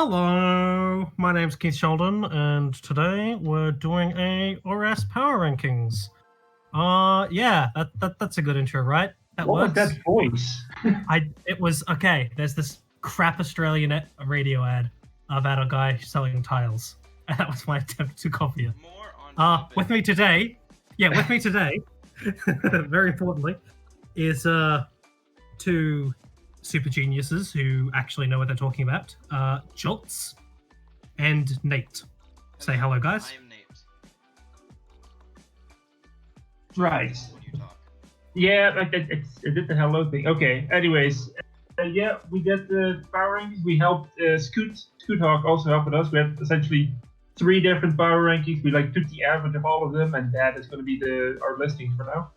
Hello, my name's Keith Sheldon, and today we're doing a ORAS Power Rankings. That's a good intro, right? That What was works. that voice? It was okay. There's this crap Australian radio ad about a guy selling tiles, and that was my attempt to copy it. More on topic. With me today, very importantly, is two super geniuses who actually know what they're talking about. Jolts and Nate. Say hello, guys. I am Nate. Right. When you talk. Yeah, like it did the hello thing. Okay. Anyways, yeah, we did the power rankings. We helped Scoothawk also helped us. We had essentially 3 different power rankings. We took the average of all of them, and that is going to be our listing for now.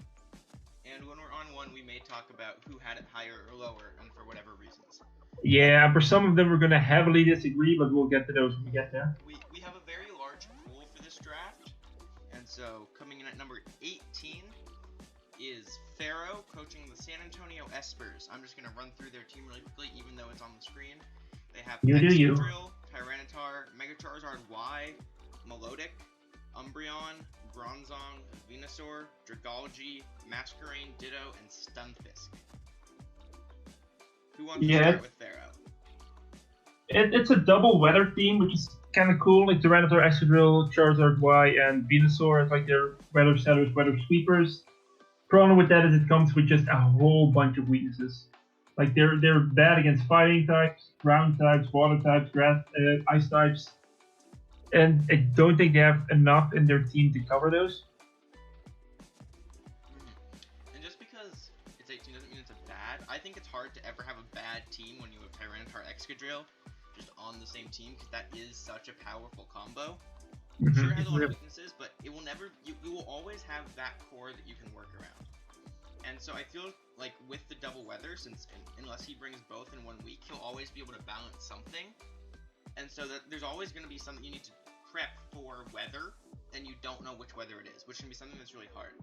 And when we're on one, we may talk about who had it higher or lower, and for whatever reasons. Yeah, for some of them we're going to heavily disagree, but we'll get to those when we get there. We have a very large pool for this draft, and so coming in at number 18 is Pharaoh coaching the San Antonio Espers. I'm just going to run through their team really quickly, even though it's on the screen. They have Excadrill, Tyranitar, Megacharizard Y, Melodic, Umbreon, Bronzong, Venusaur, Dragalge, Masquerain, Ditto, and Stunfisk. Who wants to start with Pharaoh? It's a double weather team, which is kind of cool. Like Tyranitar, Excadrill, Charizard Y, and Venusaur is like their weather setters, weather sweepers. Problem with that is it comes with just a whole bunch of weaknesses. Like they're bad against fighting types, ground types, water types, grass, ice types, and I don't think they have enough in their team to cover those. And just because it's 18 doesn't mean it's a bad. I think it's hard to ever have a bad team when you have Tyranitar, Excadrill just on the same team, because that is such a powerful combo. Sure, it has a lot of weaknesses, but it will never. You will always have that core that you can work around. And so I feel like with the double weather, since unless he brings both in 1 week, he'll always be able to balance something. And so that there's always going to be something you need to prep for weather, and you don't know which weather it is, which can be something that's really hard.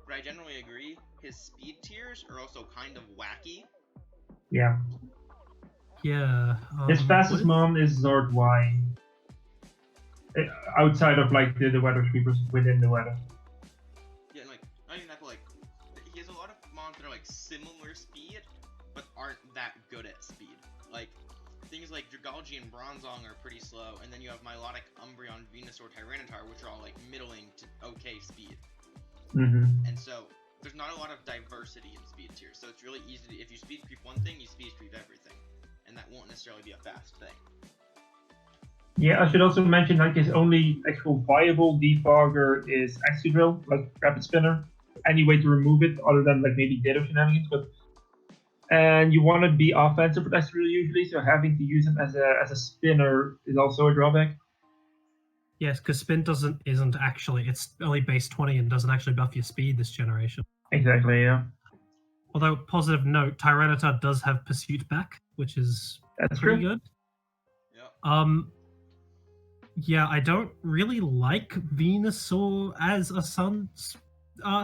But I generally agree. His speed tiers are also kind of wacky. Yeah. Yeah. His fastest mom is Zord Y. Outside of the weather sweepers within the weather. Yeah, and not even that, but he has a lot of mons that are similar speed, but aren't that good at speed. Like things like Dragalge and Bronzong are pretty slow, and then you have Milotic, Umbreon, Venusaur, Tyranitar, which are all middling to okay speed. And so there's not a lot of diversity in speed tiers, so it's really easy to, if you speed creep one thing, you speed creep everything, and that won't necessarily be a fast thing. Yeah, I should also mention his only actual viable defogger is Excadrill, Rapid Spinner. Any way to remove it other than maybe Ditto shenanigans, and you want to be offensive with Excadrill usually, so having to use him as a spinner is also a drawback. Yes, because spin isn't actually, it's only base 20 and doesn't actually buff your speed this generation. Exactly, yeah. Although, positive note, Tyranitar does have Pursuit back, which is pretty good. Yep. Yeah, I don't really like Venusaur as a Sun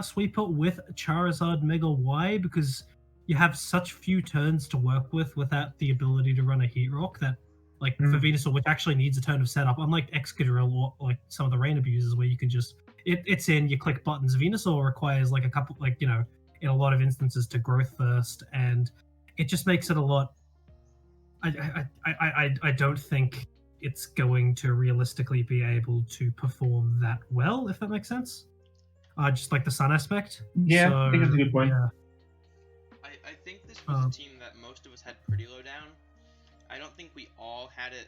Sweeper with Charizard Mega Y, because you have such few turns to work with without the ability to run a Heat Rock that, for Venusaur, which actually needs a turn of setup, unlike Excadrill or some of the Rain Abusers where you can just, it's in, you click buttons. Venusaur requires a couple, in a lot of instances to growth first, and it just makes it a lot, I don't think it's going to realistically be able to perform that well, if that makes sense. Just like the sun aspect. Yeah, so, I think that's a good point. Yeah. I think this was a team that most of us had pretty low down. I don't think we all had it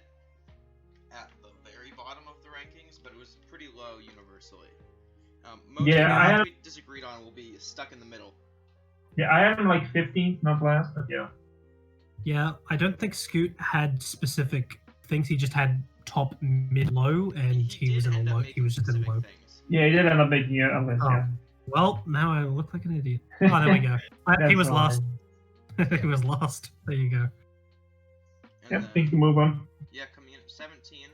at the very bottom of the rankings, but it was pretty low universally. Most of we disagreed on will be stuck in the middle. Yeah, I had him 15th, not last, but yeah. Yeah, I don't think Scoot had specific things. He just had top, mid, low, and he was in a low. He was just in low. Things. Yeah, he did end up making it on list. Yeah. Well, now I look like an idiot. Oh, there we go. He was lost. He was lost. There you go. Yep, think to move on. Yeah, coming in at 17,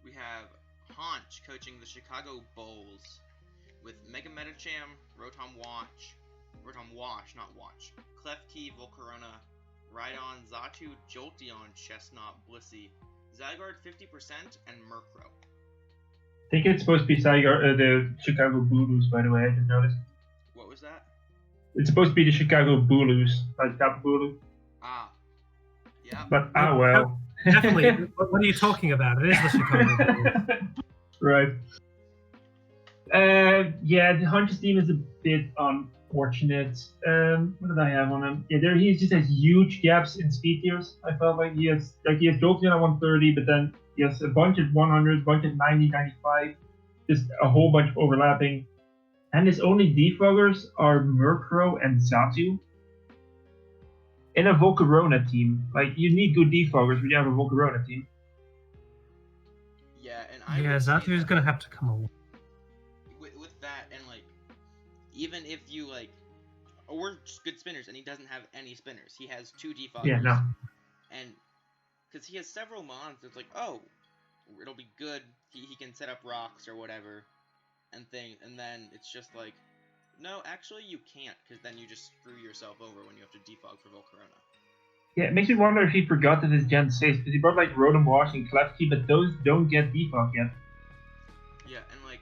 we have Haunch coaching the Chicago Bulls with Mega Metacham, Rotom Wash, not Watch, Klefki, Volcarona, Rhydon, Zatu, Jolteon, Chestnut, Blissey, Zygarde 50%, and Murkrow. I think it's supposed to be the Chicago Bulus, by the way, I just noticed. What was that? It's supposed to be the Chicago Bulus, like Tapu Bulu. Ah. Yeah. But, well. Definitely. What are you talking about? It is the Chicago. Right. Yeah, the Hunter's team is a bit unfortunate. What did I have on him? Yeah, he just has huge gaps in speed tiers. I felt like he has Jolteon at 130, but then he has a bunch at 100, a bunch at 90, 95, just a whole bunch of overlapping. And his only defoggers are Murkrow and Xatu. In a Volcarona team, like you need good defoggers when you have a Volcarona team. Yeah, and I Yeah, Xatu is gonna have to come along. With that, and like, even if you like, we're just good spinners, and he doesn't have any spinners. He has 2 defoggers. Yeah, no. And because he has several mons, it's like, oh, it'll be good. He can set up rocks or whatever, and things, and then it's just like, no, actually you can't, because then you just screw yourself over when you have to defog for Volcarona. Yeah, it makes me wonder if he forgot that his Gen 6, because he brought like Rotom Wash and Klefki, but those don't get defog yet. Yeah, and like,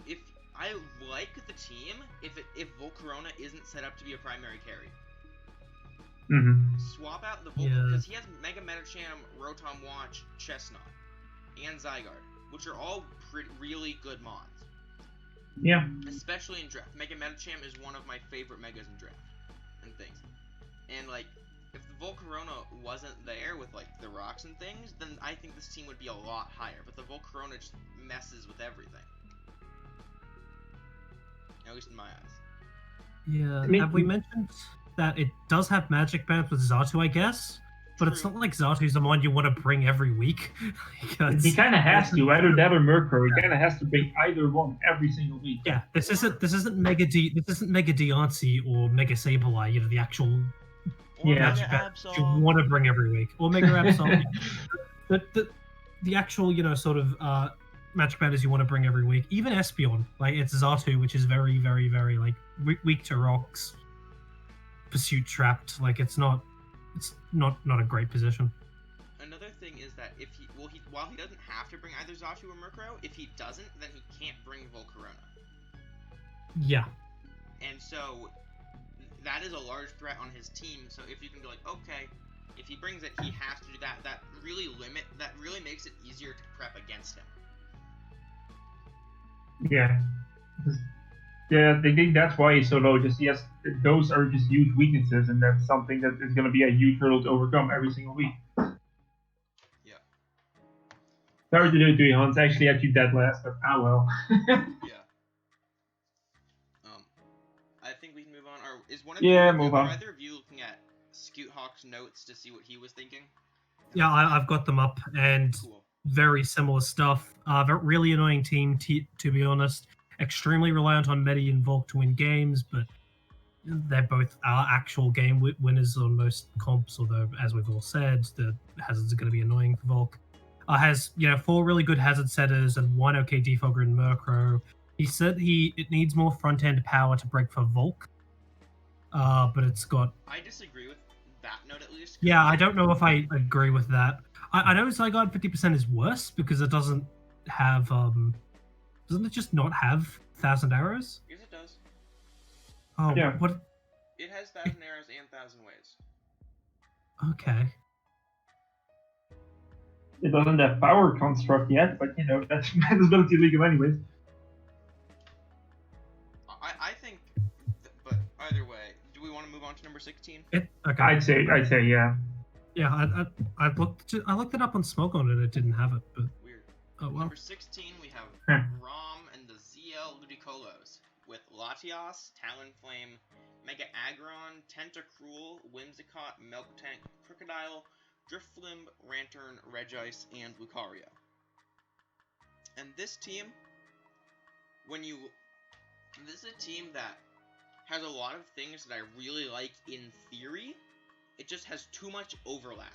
if I like the team, if Volcarona isn't set up to be a primary carry. Swap out the Volcarona, because he has Mega Medicham, Rotom Watch, Chestnut, and Zygarde, which are all really good mons. Yeah. Especially in draft. Mega Medicham is one of my favorite megas in draft and things. And like, if the Volcarona wasn't there with like the rocks and things, then I think this team would be a lot higher. But the Volcarona just messes with everything. At least in my eyes. Yeah. Have we mentioned that it does have magic bands with Xatu, I guess? But it's not like Zatu's the one you want to bring every week. He kind of has to, either that or Murkrow. He kind of has to bring either one every single week. Yeah, this isn't Mega Deontay or Mega Sableye, you know, the actual magic band you want to bring every week, or Mega Absol. the actual, you know, sort of magic banders you want to bring every week. Even Espeon, like it's Xatu, which is very, very, very like weak to rocks, pursuit trapped. Like it's not a great position. Another thing is that while he doesn't have to bring either Xatu or Murkrow, if he doesn't, then he can't bring Volcarona. Yeah. And so that is a large threat on his team. So if you can be like, okay, if he brings it, he has to do that. That really makes it easier to prep against him. Yeah. Yeah, they think that's why he's so low. Those are just huge weaknesses, and that's something that is going to be a huge hurdle to overcome every single week. Yeah. Sorry to do it to you, Hans. Actually, had you dead last, but well. Yeah. I think we can move on. Or is one of either of you looking at Scoothawk's notes to see what he was thinking? Yeah, I've got them up, and very similar stuff. Really annoying team, to be honest. Extremely reliant on Medi and Volk to win games, but they're both actual game winners on most comps, although, as we've all said, the hazards are going to be annoying for Volk. Has 4 really good hazard setters and 1 okay defogger in Murkrow. He said it needs more front-end power to break for Volk, but it's got... I disagree with that note, at least. Yeah, I don't know if I agree with that. I know Zygarde 50% is worse because it doesn't have... Doesn't it just not have 1,000 arrows? Yes, it does. Oh, yeah. What? It has 1,000 arrows and 1,000 ways. Okay. It doesn't have power construct yet, but that's Manageability legal anyways. I think, but either way, do we want to move on to number 16? Okay. I'd say yeah. Yeah, I looked it up on Smogon and it didn't have it, but weird. Oh well. Number 16, we have Rom and the ZL Ludicolo's with Latias, Talonflame, Mega Aggron, Tentacruel, Whimsicott, Miltank, Crocodile, Drifblim, Rantern, Regice, and Lucario. And this team, this is a team that has a lot of things that I really like in theory. It just has too much overlap.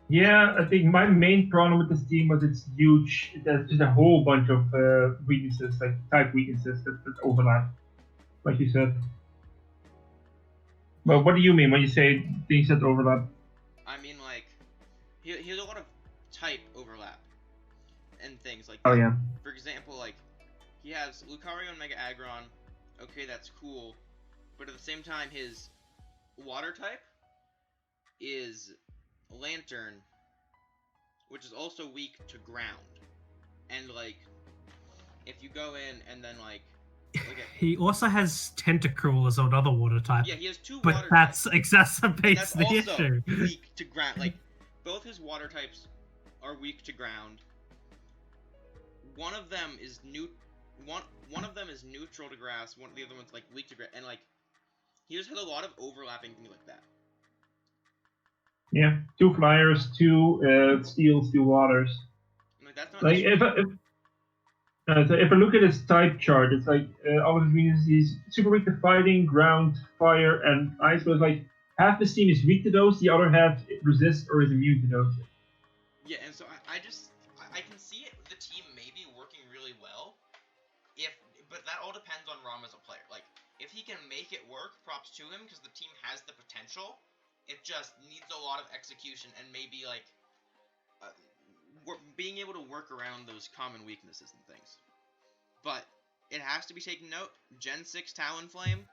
Yeah, I think my main problem with this team was it's huge. It has just a whole bunch of weaknesses, like type weaknesses that overlap, like you said. But what do you mean when you say things that overlap? I mean, like, he has a lot of type overlap and things like Oh that. yeah. For example, like, he has Lucario and Mega Aggron. Okay, that's cool. But at the same time, his water type is Lantern, which is also weak to ground. And, like, if you go in and then, like He also has Tentacruel as another water type. yeah, he has two But water that's types. And exacerbates that's the also issue. weak to ground. Like, both his water types are weak to ground. One of them is one of them is neutral to grass. The other one's like weak to grass, and like he just has a lot of overlapping things like that. Yeah, 2 flyers, 2 steels, 2 waters. Like that's not Like if I look at his type chart, it's like all of his means he's super weak to fighting, ground, fire, and ice. But it's like half his team is weak to those, the other half resists or is immune to those. Yeah, and so I can see it. The team maybe working really well, but that all depends on Rom as a player. Like if he can make it work, props to him because the team has the potential. It just needs a lot of execution and maybe like being able to work around those common weaknesses and things. But it has to be taken note, Gen 6 Talonflame,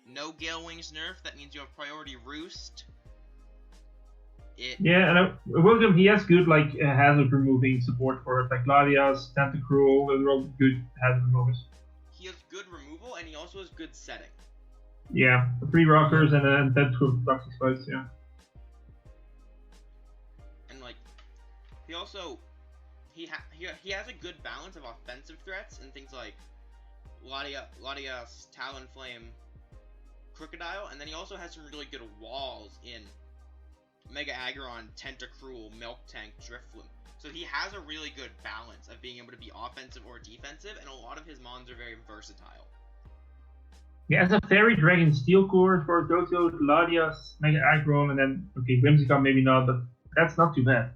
no Gale Wings nerf, that means you have priority Roost. Yeah, and William, he has good like hazard removing support for it, like Gladius, Tentacruel, those are all good hazard removers. He has good removal, and he also has good setting. Yeah, 3 rockers and then Tentacruel rocks exposed, yeah. And like, he also he has a good balance of offensive threats and things like Latias, Talonflame, Crocodile, and then he also has some really good walls in Mega Aggron, Tentacruel, Milk Tank, Drifloon. So he has a really good balance of being able to be offensive or defensive, and a lot of his mons are very versatile. Yeah, as a Fairy Dragon Steel Core for Doto, Latias, Mega Aggron, and then okay, Whimsicott maybe not, but that's not too bad.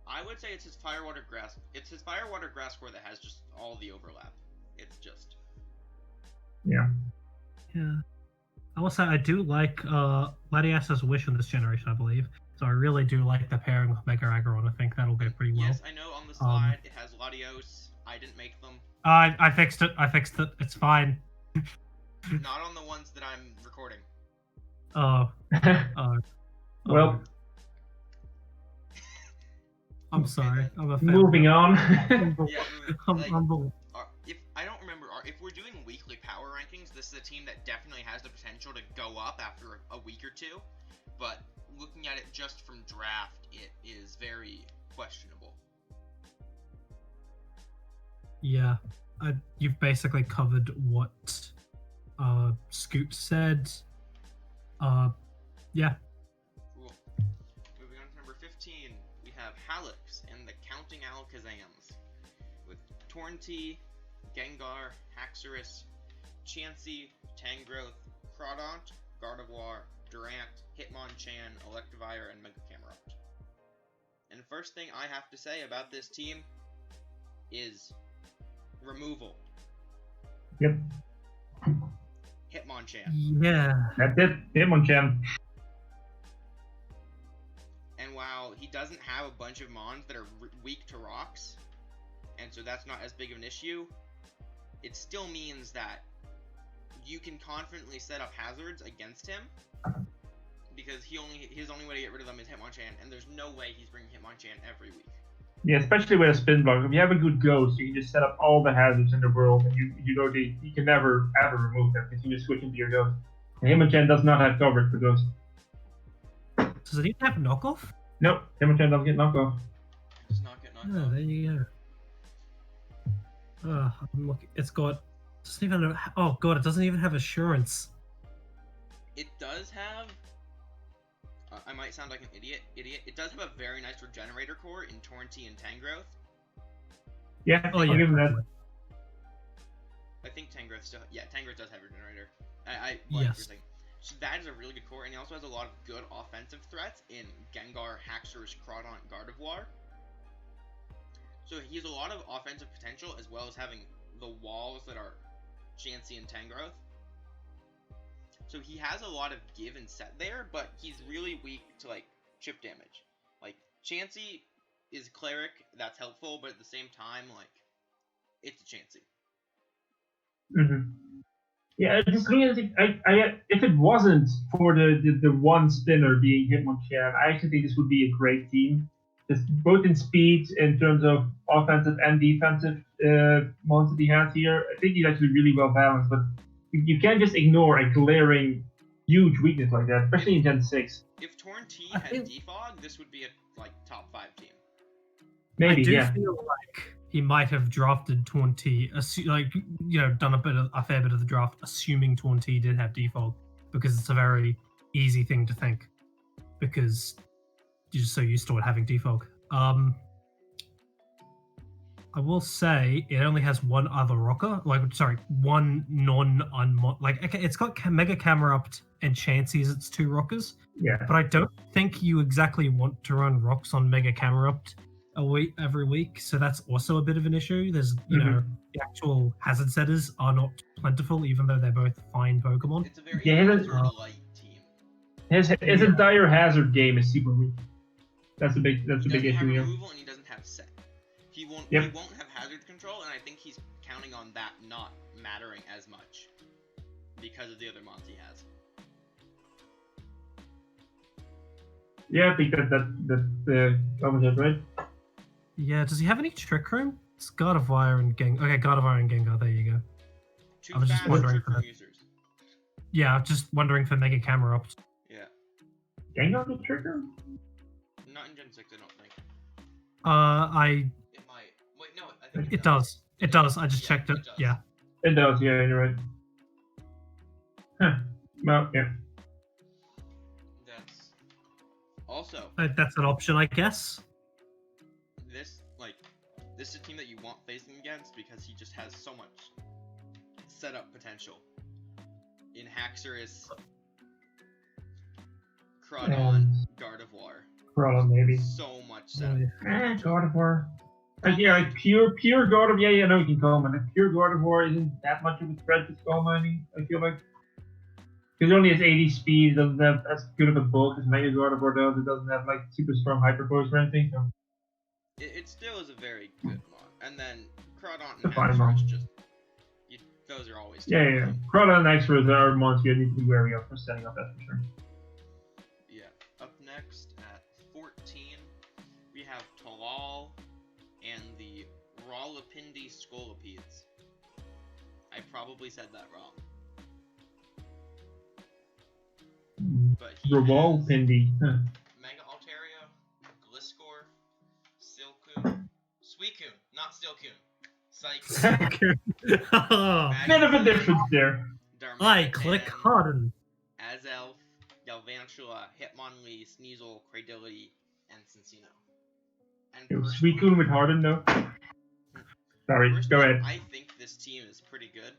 I would say it's his Firewater Grass. It's his Firewater Grass core that has just all the overlap. It's just. Yeah. Yeah. I will say I do like Latias's Wish in this generation, I believe. So I really do like the pairing with Mega Aggron. I think that'll go pretty well. Yes, I know on the slide it has Latios. I didn't make them. I fixed it. It's fine. Not on the ones that I'm recording. Well. I'm sorry. Okay, I'm a fan. Moving on. Yeah, like, if I don't remember, if we're doing weekly power rankings, this is a team that definitely has the potential to go up after a week or two. But looking at it just from draft, it is very questionable. Yeah, you've basically covered what Scoot said. Yeah. Cool. Moving on to number 15, we have Halix and the Counting Alakazams with Tornti, Gengar, Haxorus, Chansey, Tangrowth, Crawdaunt, Gardevoir, Durant, Hitmonchan, Electivire, and Mega Camerupt. And the first thing I have to say about this team is removal. Yep. Hitmonchan. Yeah. That's it. Hitmonchan. And while he doesn't have a bunch of mons that are weak to rocks, and so that's not as big of an issue, it still means that you can confidently set up hazards against him, because his only way to get rid of them is Hitmonchan, and there's no way he's bringing Hitmonchan every week. Yeah, especially with a spin block. If you have a good ghost, you can just set up all the hazards in the world, and you know you can never ever remove them because you just switch into your ghost. And Hitmonchan does not have coverage for ghost. Does it even have knockoff? Nope, Hitmonchan doesn't get knockoff. Does not get knocked Oh, off. there you go. I'm looking. It's got. Doesn't even. Oh god, it doesn't even have assurance. It does have. I might sound like an idiot. It does have a very nice regenerator core in Tornti and Tangrowth. Yeah, Oh I'll yeah. give him that. I think Tangrowth still. Yeah, Tangrowth does have regenerator. I like Yes. for a second. So that is a really good core, and he also has a lot of good offensive threats in Gengar, Haxorus, Crawdaunt, Gardevoir. So he has a lot of offensive potential, as well as having the walls that are Chansey and Tangrowth. So he has a lot of give and set there, but he's really weak to like chip damage. Like Chansey is cleric, that's helpful, but at the same time, like it's a Chansey. Mm-hmm. Yeah, the thing is, if it wasn't for the one spinner being Hitmonchan, I actually think this would be a great team. Just both in speed, in terms of offensive and defensive modes that he has here. I think he's actually really well balanced, but you can't just ignore a glaring huge weakness like that, especially in Gen 6. If Torn T had defog, this would be a like top 5 team. Maybe, I do yeah. feel like he might have drafted Torn T, like done a fair bit of the draft, assuming Torn T did have defog, because it's a very easy thing to think, because you're just so used to it having defog. I will say it only has one other rocker, one okay, it's got Mega Camerupt and Chansey's its 2 rockers. Yeah. But I don't think you exactly want to run rocks on Mega Camerupt every week, so that's also a bit of an issue. There's the actual hazard setters are not plentiful, even though they're both fine Pokemon. It's a very hazard-light team. His entire hazard game is super weak. That's a big issue here. He doesn't have removal and he doesn't have set. He won't have hazard control, and I think he's counting on that not mattering as much because of the other mons he has. Yeah, I think that covers it, right? Yeah, does he have any Trick Room? It's Gardevoir and Gengar. Okay, Gardevoir and Gengar, there you go. I was just wondering for users. Yeah, I'm just wondering for Mega Camerupt. Yeah. Gengar with Trick Room? Not in Gen 6, I don't think. It might. Wait, no, I think it does. It does. I just checked it. Yeah. It does, yeah, you're right. Huh. Well, yeah. That's also That's an option, I guess. This is a team that you want facing against because he just has so much setup potential. In Haxorus, Crawdon, Gardevoir. Crawdon, maybe. So much setup. Gardevoir. Like pure Gardevoir, yeah, I know you can call him, and pure Gardevoir isn't that much of a threat to Skull Mining, I feel like. Because it only has 80 speed, it doesn't have as good of a bulk as Mega Gardevoir does, it doesn't have like super strong Hyper Force or anything, so. It still is a very good mod. And then Crawdon and Haxorus those are always Yeah. Crawdon and Haxorus are mons you need to be wary of for setting up, that's for sure. Yeah. Up next at 14, we have Talal and the Rawlapindi Scolipeds. I probably said that wrong. But he Rawlapindi. Mega Altaria, Gliscor, Silcoon, Suicune, not Steelcoon. Psych. Bit of a difference there. I click Harden. Azelf, Galvantula, Hitmonlee, Sneasel, Cradility, and Cincino. And Suicune with Harden, though. Sorry, go ahead. I think this team is pretty good.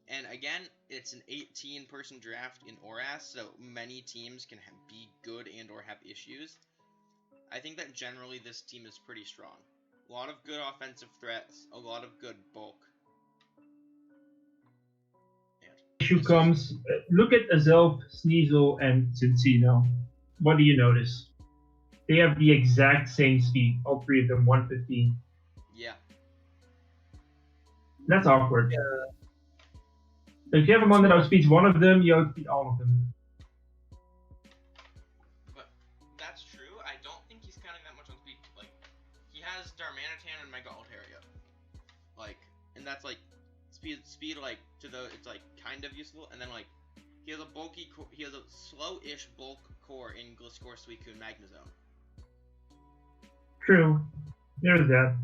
And again, it's an 18-person draft in ORAS, so many teams can be good and or have issues. I think that generally this team is pretty strong. A lot of good offensive threats, a lot of good bulk. Issue comes, look at Azelf, Sneasel, and Cincino. What do you notice? They have the exact same speed, all 3 of them, 115. Yeah. That's awkward. If you have a mon that outspeeds one of them, you outspeed all of them. But that's true. I don't think he's counting that much on speed. Like, he has Darmanitan and Mega Altaria. Like, and that's like speed like to the it's like kind of useful. And then like he has a slow-ish bulk core in Gliscor, Suicune, Magnezone. True. There's that.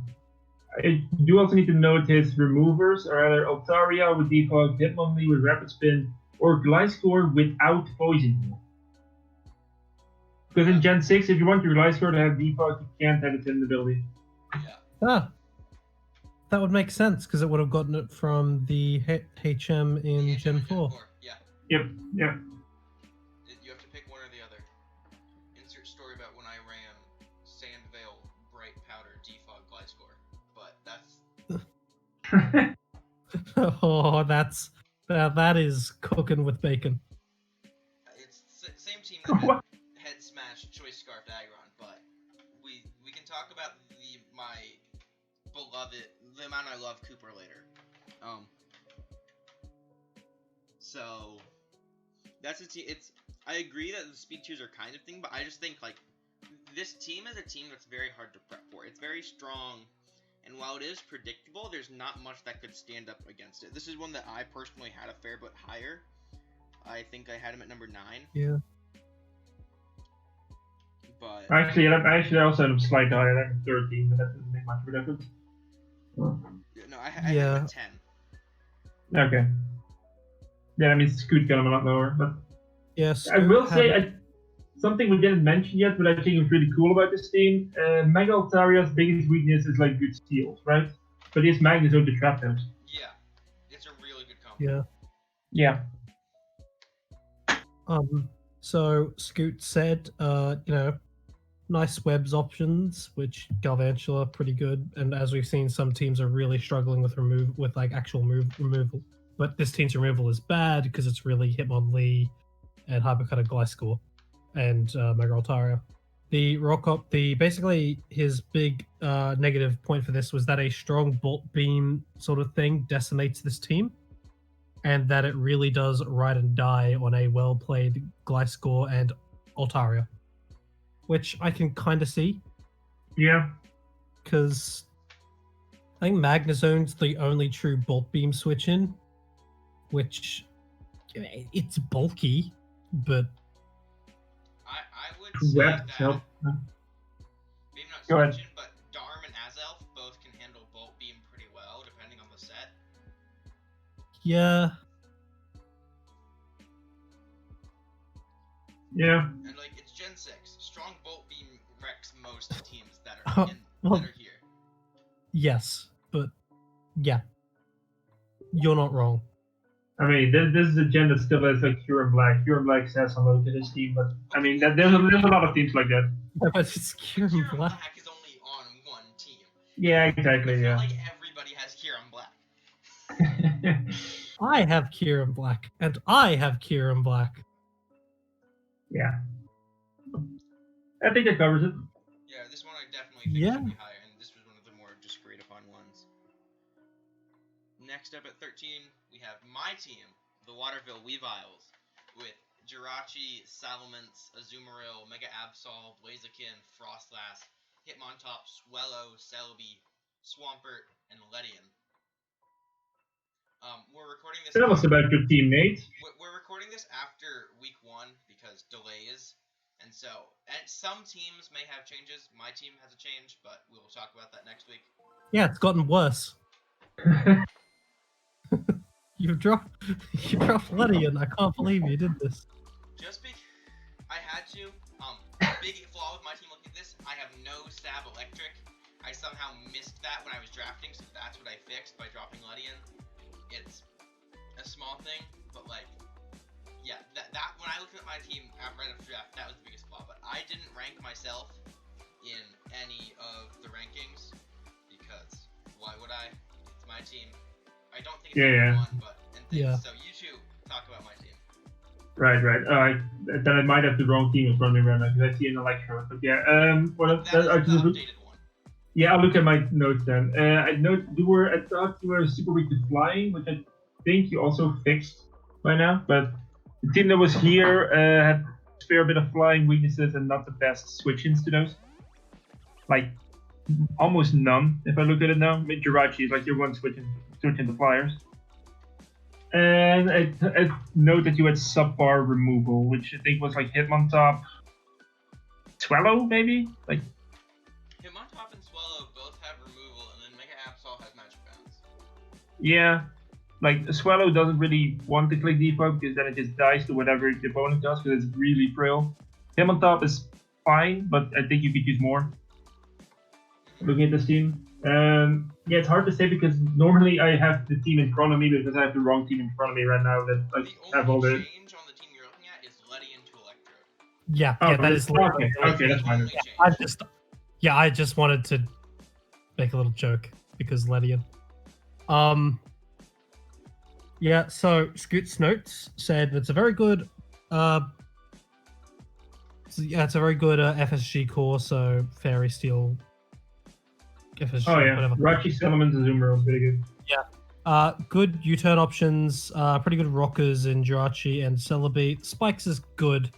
I do also need to note his removers are either Altaria with defog, Hitmonlee with Rapid Spin, or Gliscor without Poison. Because in Gen 6, if you want your Gliscor to have defog, you can't have its ability. Yeah. That would make sense, because it would have gotten it from the HM in Gen 4. Yeah. Yep. You have to pick one or the other. Insert story about when I ran Sandvale, Bright Powder, defog, Gliscor. But that's... Oh, that's That is cooking with bacon. It's same team that What? had head smash choice scarf Aggron, but we can talk about my beloved, the amount I love Cooper later. So that's a team. I agree that the speed 2s are kind of thing, but I just think like this team is a team that's very hard to prep for. It's very strong, and while it is predictable, there's not much that could stand up against it. This is one that I personally had a fair bit higher. I think I had him at number 9. Yeah. But Actually, I also had him slightly higher than 13, but that doesn't make much of a difference. no, I had him at 10. Okay. Yeah, I mean, Scoot got him a lot lower, but Yes. I will say something we didn't mention yet, but I think is really cool about this team. Mega Altaria's biggest weakness is like good steals, right? But his Magnus over the trap those. Yeah, it's a really good combo. Yeah. Yeah. So Scoot said, nice webs options, which Galvantula pretty good, and as we've seen, some teams are really struggling with like actual removal. But this team's removal is bad because it's really Hitmonlee and Hypercutter Gliscor and Mega Altaria. Basically his big negative point for this was that a strong Bolt Beam sort of thing decimates this team, and that it really does ride and die on a well-played Gliscor and Altaria, which I can kind of see. Yeah. Because I think Magnezone's the only true Bolt Beam switch in, which it's bulky, but I would say that Help. maybe not Go ahead. switching, but Darm and Azelf both can handle Bolt Beam pretty well, depending on the set. yeah. Yeah. And like it's Gen 6. Strong Bolt Beam wrecks most teams that are that are here. Yes, but yeah, you're not wrong. I mean, this is a gen that still has like Pure and Black. Pure and Black says hello to this team, but I mean, there's a lot of teams like that. Yeah, but it's Kieran Kieran Black. Black is only on one team. Yeah, exactly. It's Yeah. not like everybody has Kieran Black. I have Kieran Black, and I have Kieran Black. Yeah. I think that covers it. Yeah, this one I definitely think should be higher, and this was one of the more just agreed upon ones. Next up at 13, we have my team, the Waterville Weaviles, with Jirachi, Salamence, Azumarill, Mega Absol, Blaziken, Frostlass, Hitmontop, Swellow, Celebi, Swampert, and Ledian. We're recording this. Tell us about your teammates. We're recording this after week 1 because delays, and so some teams may have changes. My team has a change, but we'll talk about that next week. Yeah, it's gotten worse. You dropped Ledian. I can't believe you did this. Just because I had to. Big flaw with my team looking at this, I have no stab electric. I somehow missed that when I was drafting, so that's what I fixed by dropping Ledian. It's a small thing, but like, yeah, that when I looked at my team right after draft, that was the biggest flaw. But I didn't rank myself in any of the rankings because why would I? It's my team. I don't think it's one, but so you two talk about my team. Right. Then I might have the wrong team in front of me right now because I see an Electro. But yeah, That is the updated one. Yeah, I'll look at my notes then. I thought you were super weak with flying, which I think you also fixed by now. But the team that was here had a fair bit of flying weaknesses and not the best switch-ins to those. Like, almost none, if I look at it now. Jirachi is like your one switch into flyers. And I note that you had subpar removal, which I think was like Hitmontop, Swallow, maybe? Like, Hitmontop and Swallow both have removal, and then Mega Absol has Magic Bounce. yeah, like Swallow doesn't really want to click default because then it just dies to whatever the opponent does because it's really frail. Hitmontop is fine, but I think you could use more. Looking at this team. Yeah, it's hard to say because normally I have the team in front of me because I have the wrong team in front of me right now that I have all the the... only change on the team you're looking at is Ledian to Electro. Yeah, that is Okay, that's fine. I just wanted to make a little joke because Ledian. Yeah, so Scoot's notes said it's a very good it's a very good FSG core, so Fairy Steel FSG, Oh yeah, whatever. Rachi, Salamence, and Zoomer are pretty good. Good U-turn options, pretty good rockers in Jirachi and Celebi. Spikes is good.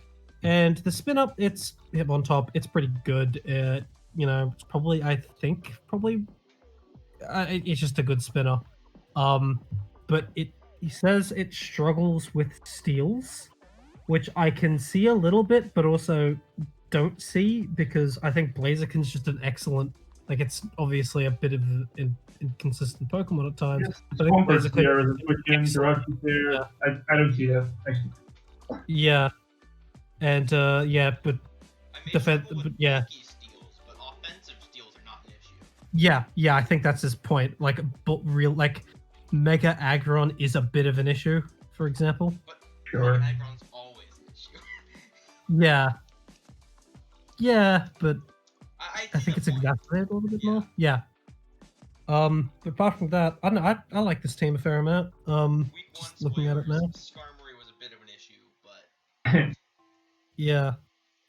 And the spin up, it's hip on top, it's pretty good. It's probably, I think, it's just a good spinner. But he says it struggles with steals, which I can see a little bit, but also don't see because I think Blaziken's just an excellent. Like, it's obviously a bit of an inconsistent Pokemon at times. Yes, But I think Swampert Blaziken there, is the Twitchin, excellent. Jirachi's there. Yeah. I don't see that, actually. Yeah, and yeah, but I may defense, struggle with yeah, bulky steals, but offensive steals are not an issue. yeah, I think that's his point. Like, but like Mega Aggron is a bit of an issue, for example. But Sure. Mega Aggron's always an issue. Yeah, but I I think the it's point. exacerbated a little bit Yeah. more. Yeah. But apart from that, I don't know. I like this team a fair amount. Week 1 Just looking at it now. Skarmory was a bit of an issue, but Yeah.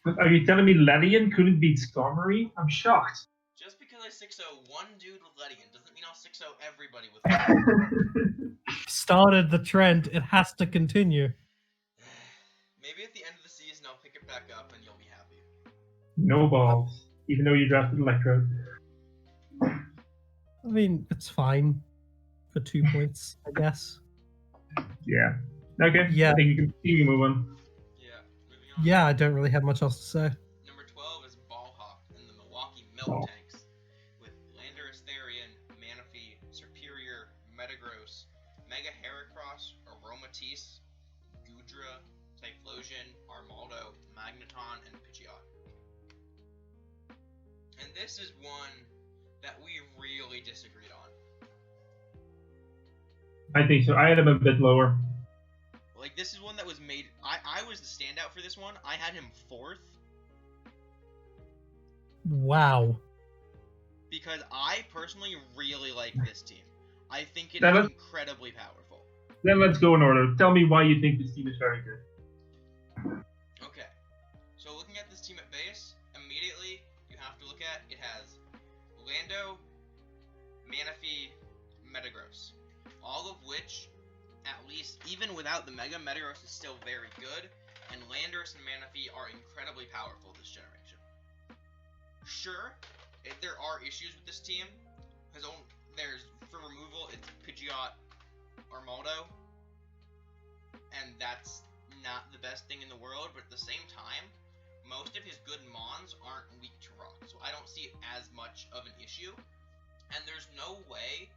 Are you telling me Ledian couldn't beat Skarmory? I'm shocked. just because I 6-0 one dude with Ledian doesn't mean I'll 6-0 everybody with Ledian. Started the trend. It has to continue. Maybe at the end of the season I'll pick it back up and you'll be happy. No balls, even though you drafted Electro. I mean, it's fine for 2 points, I guess. Yeah. Okay. Yeah. I think you can move on. Yeah, moving on. Yeah, I don't really have much else to say. Number 12 is Ballhawk and the Milwaukee Milk Oh. Tanks with Landorus Therian, Manaphy, Superior, Metagross, Mega Heracross, Aromatisse, Gudra, Typhlosion, Armaldo, Magneton, and Pidgeot. And this is one that we really disagreed on. I think so. I had him a bit lower. Like, this is one that was made... I was the standout for this one. I had him 4th. Wow. Because I personally really like this team. I think it Now is let's- incredibly powerful. Then let's go in order. Tell me why you think this team is very good. Okay. So looking at this team at base, immediately you have to look at it has Lando, Manaphy, Metagross. All of which, at least, even without the Mega, Metagross is still very good, and Landorus and Manaphy are incredibly powerful this generation. Sure, there are issues with this team. There's, for removal, it's Pidgeot, Armaldo, and that's not the best thing in the world, but at the same time, most of his good Mons aren't weak to rock, so I don't see it as much of an issue. And there's no way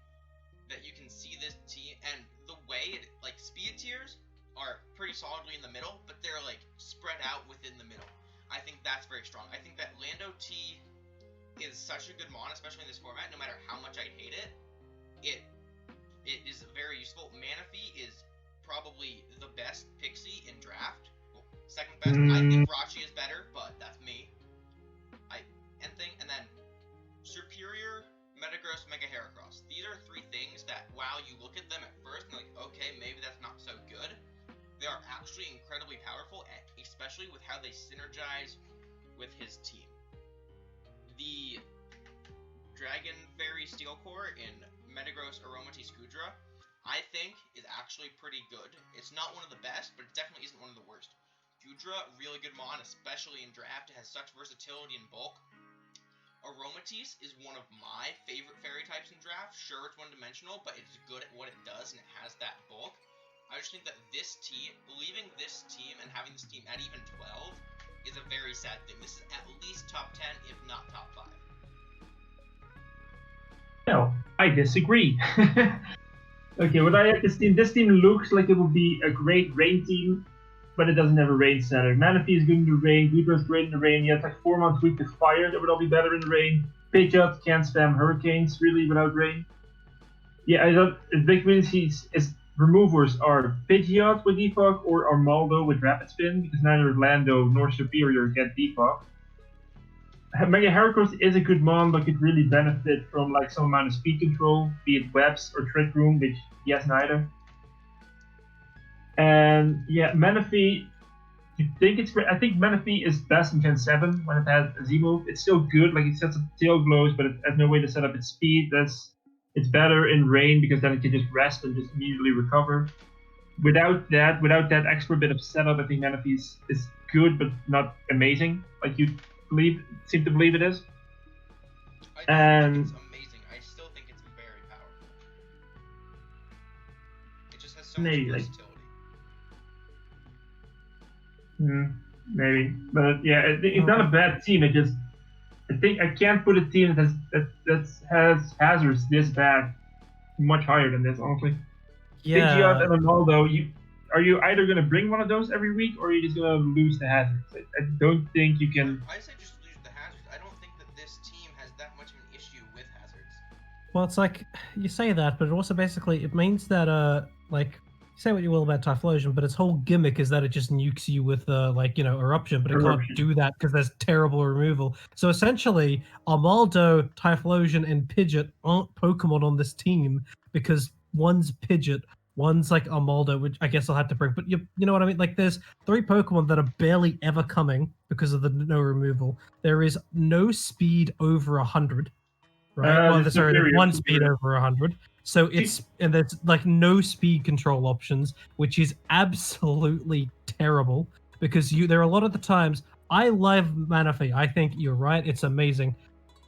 that you can see this team, and the way it, like, speed tiers are pretty solidly in the middle, but they're, like, spread out within the middle. I think that's very strong. I think that Lando T is such a good Mon, especially in this format, no matter how much I hate it. It is very useful. Manaphy is probably the best Pixie in draft. Well, second best. I think Rachi is better, but that's me. And then Superior, Metagross, Mega Heracross. These are 3 things that, while you look at them at first and like, okay, maybe that's not so good, they are actually incredibly powerful, especially with how they synergize with his team. The Dragon Fairy Steel Core in Metagross, Aromatisse, Gudra, I think is actually pretty good. It's not one of the best, but it definitely isn't one of the worst. Gudra, really good Mon, especially in draft. It has such versatility in bulk. Aromatisse is one of my favorite fairy types in draft. Sure, it's one-dimensional, but it's good at what it does, and it has that bulk. I just think that this team, leaving this team and having this team at even 12, is a very sad thing. This is at least top 10, if not top 5. No, I disagree. Okay, what I have this team looks like it would be a great rain team, but it doesn't have a rain center. Manaphy is good in the rain, Gudra's great in the rain, he has like 4 months weak to fire, that would all be better in the rain. Pidgeot can't spam hurricanes really without rain. Yeah, I thought the big weakness is removers are Pidgeot with defog or Armaldo with rapid spin, because neither Lando nor Superior get defog. Mega Heracross is a good Mon, but could really benefit from like some amount of speed control, be it webs or trick room, which he has neither. And yeah, Manaphy. You think it's great? I think Manaphy is best in Gen 7 when it has a Z move. It's still good, like it sets up tail glows, but it has no way to set up its speed. It's better in rain because then it can just rest and just immediately recover. Without that extra bit of setup, I think Manaphy is good but not amazing, like you seem to believe it is. I don't And think it's amazing. I still think it's very powerful. It just has so much maybe like versatility. maybe, but yeah, it's not a bad team. I think I can't put a team that has hazards this bad much higher than this, honestly. Pidgeot Yeah, and Ronaldo, are you either gonna bring one of those every week or are you just gonna lose the hazards? I don't think you can. I say just lose the hazards. I don't think that this team has that much of an issue with hazards. well, it's like you say that, but it also basically it means that like say what you will about Typhlosion, but its whole gimmick is that it just nukes you with like eruption, but it Eruption. can't do that because there's terrible removal. So essentially, Armaldo, Typhlosion, and Pidgeot aren't Pokemon on this team because one's Pidgeot, one's like Armaldo, which I guess I'll have to bring. But you know what I mean? Like there's 3 Pokemon that are barely ever coming because of the no removal. There is no speed over 100. Right. Well, there's one speed over 100. So and there's like no speed control options, which is absolutely terrible because there are a lot of the times I love Manaphy. I think you're right. It's amazing.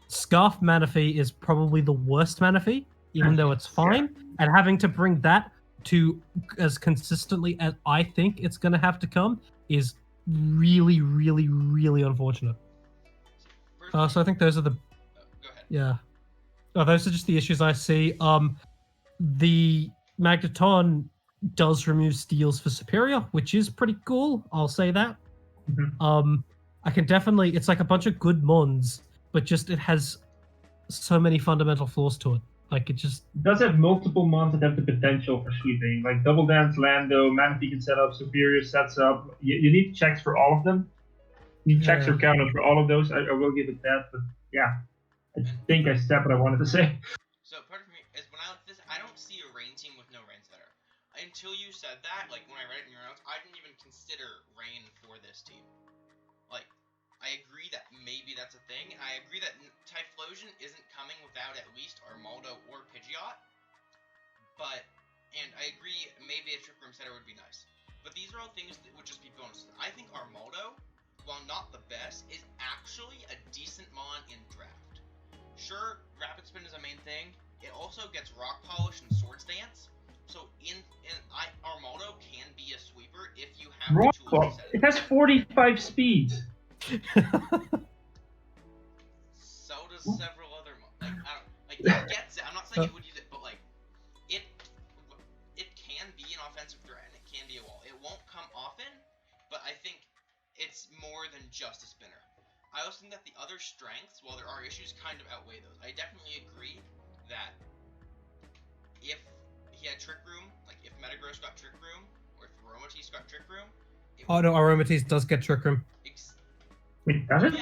Scarf Manaphy is probably the worst Manaphy, even though it's fine. Yeah. And having to bring that to as consistently as I think it's going to have to come is really, really, really unfortunate. So I think those are the. Go ahead. Yeah. Oh, those are just the issues I see. The Magneton does remove steals for Superior, which is pretty cool. I'll say that. Mm-hmm. I can definitely. It's like a bunch of good mons, but just it has so many fundamental flaws to it. Like it just does have multiple mons that have the potential for sweeping, like Double Dance, Lando, Manaphy can set up, Superior sets up. You need checks for all of them. You need checks or counters for all of those. I will give it that, but yeah. I think I said what I wanted to say. So part of me is when I look at this, I don't see a rain team with no rain setter. Until you said that, like when I read it in your notes, I didn't even consider rain for this team. Like, I agree that maybe that's a thing. I agree that Typhlosion isn't coming without at least Armaldo or Pidgeot. And I agree, maybe a Trick Room setter would be nice. But these are all things that would just be bonuses. I think Armaldo, while not the best, is actually a decent mon in draft. Sure, Rapid Spin is a main thing. It also gets Rock Polish and Swords Dance. So Armaldo can be a sweeper if you have the tools to set it. It has 45 speed. So does several other it gets it. I'm not saying it would use it, but like it can be an offensive threat and it can be a wall. It won't come often, but I think it's more than just a spinner. I also think that the other strengths, while there are issues, kind of outweigh those. I definitely agree that if he had Trick Room, like if Metagross got Trick Room, or if Aromatisse got Trick Room... Oh no, Aromatisse does get Trick Room. Wait, does it?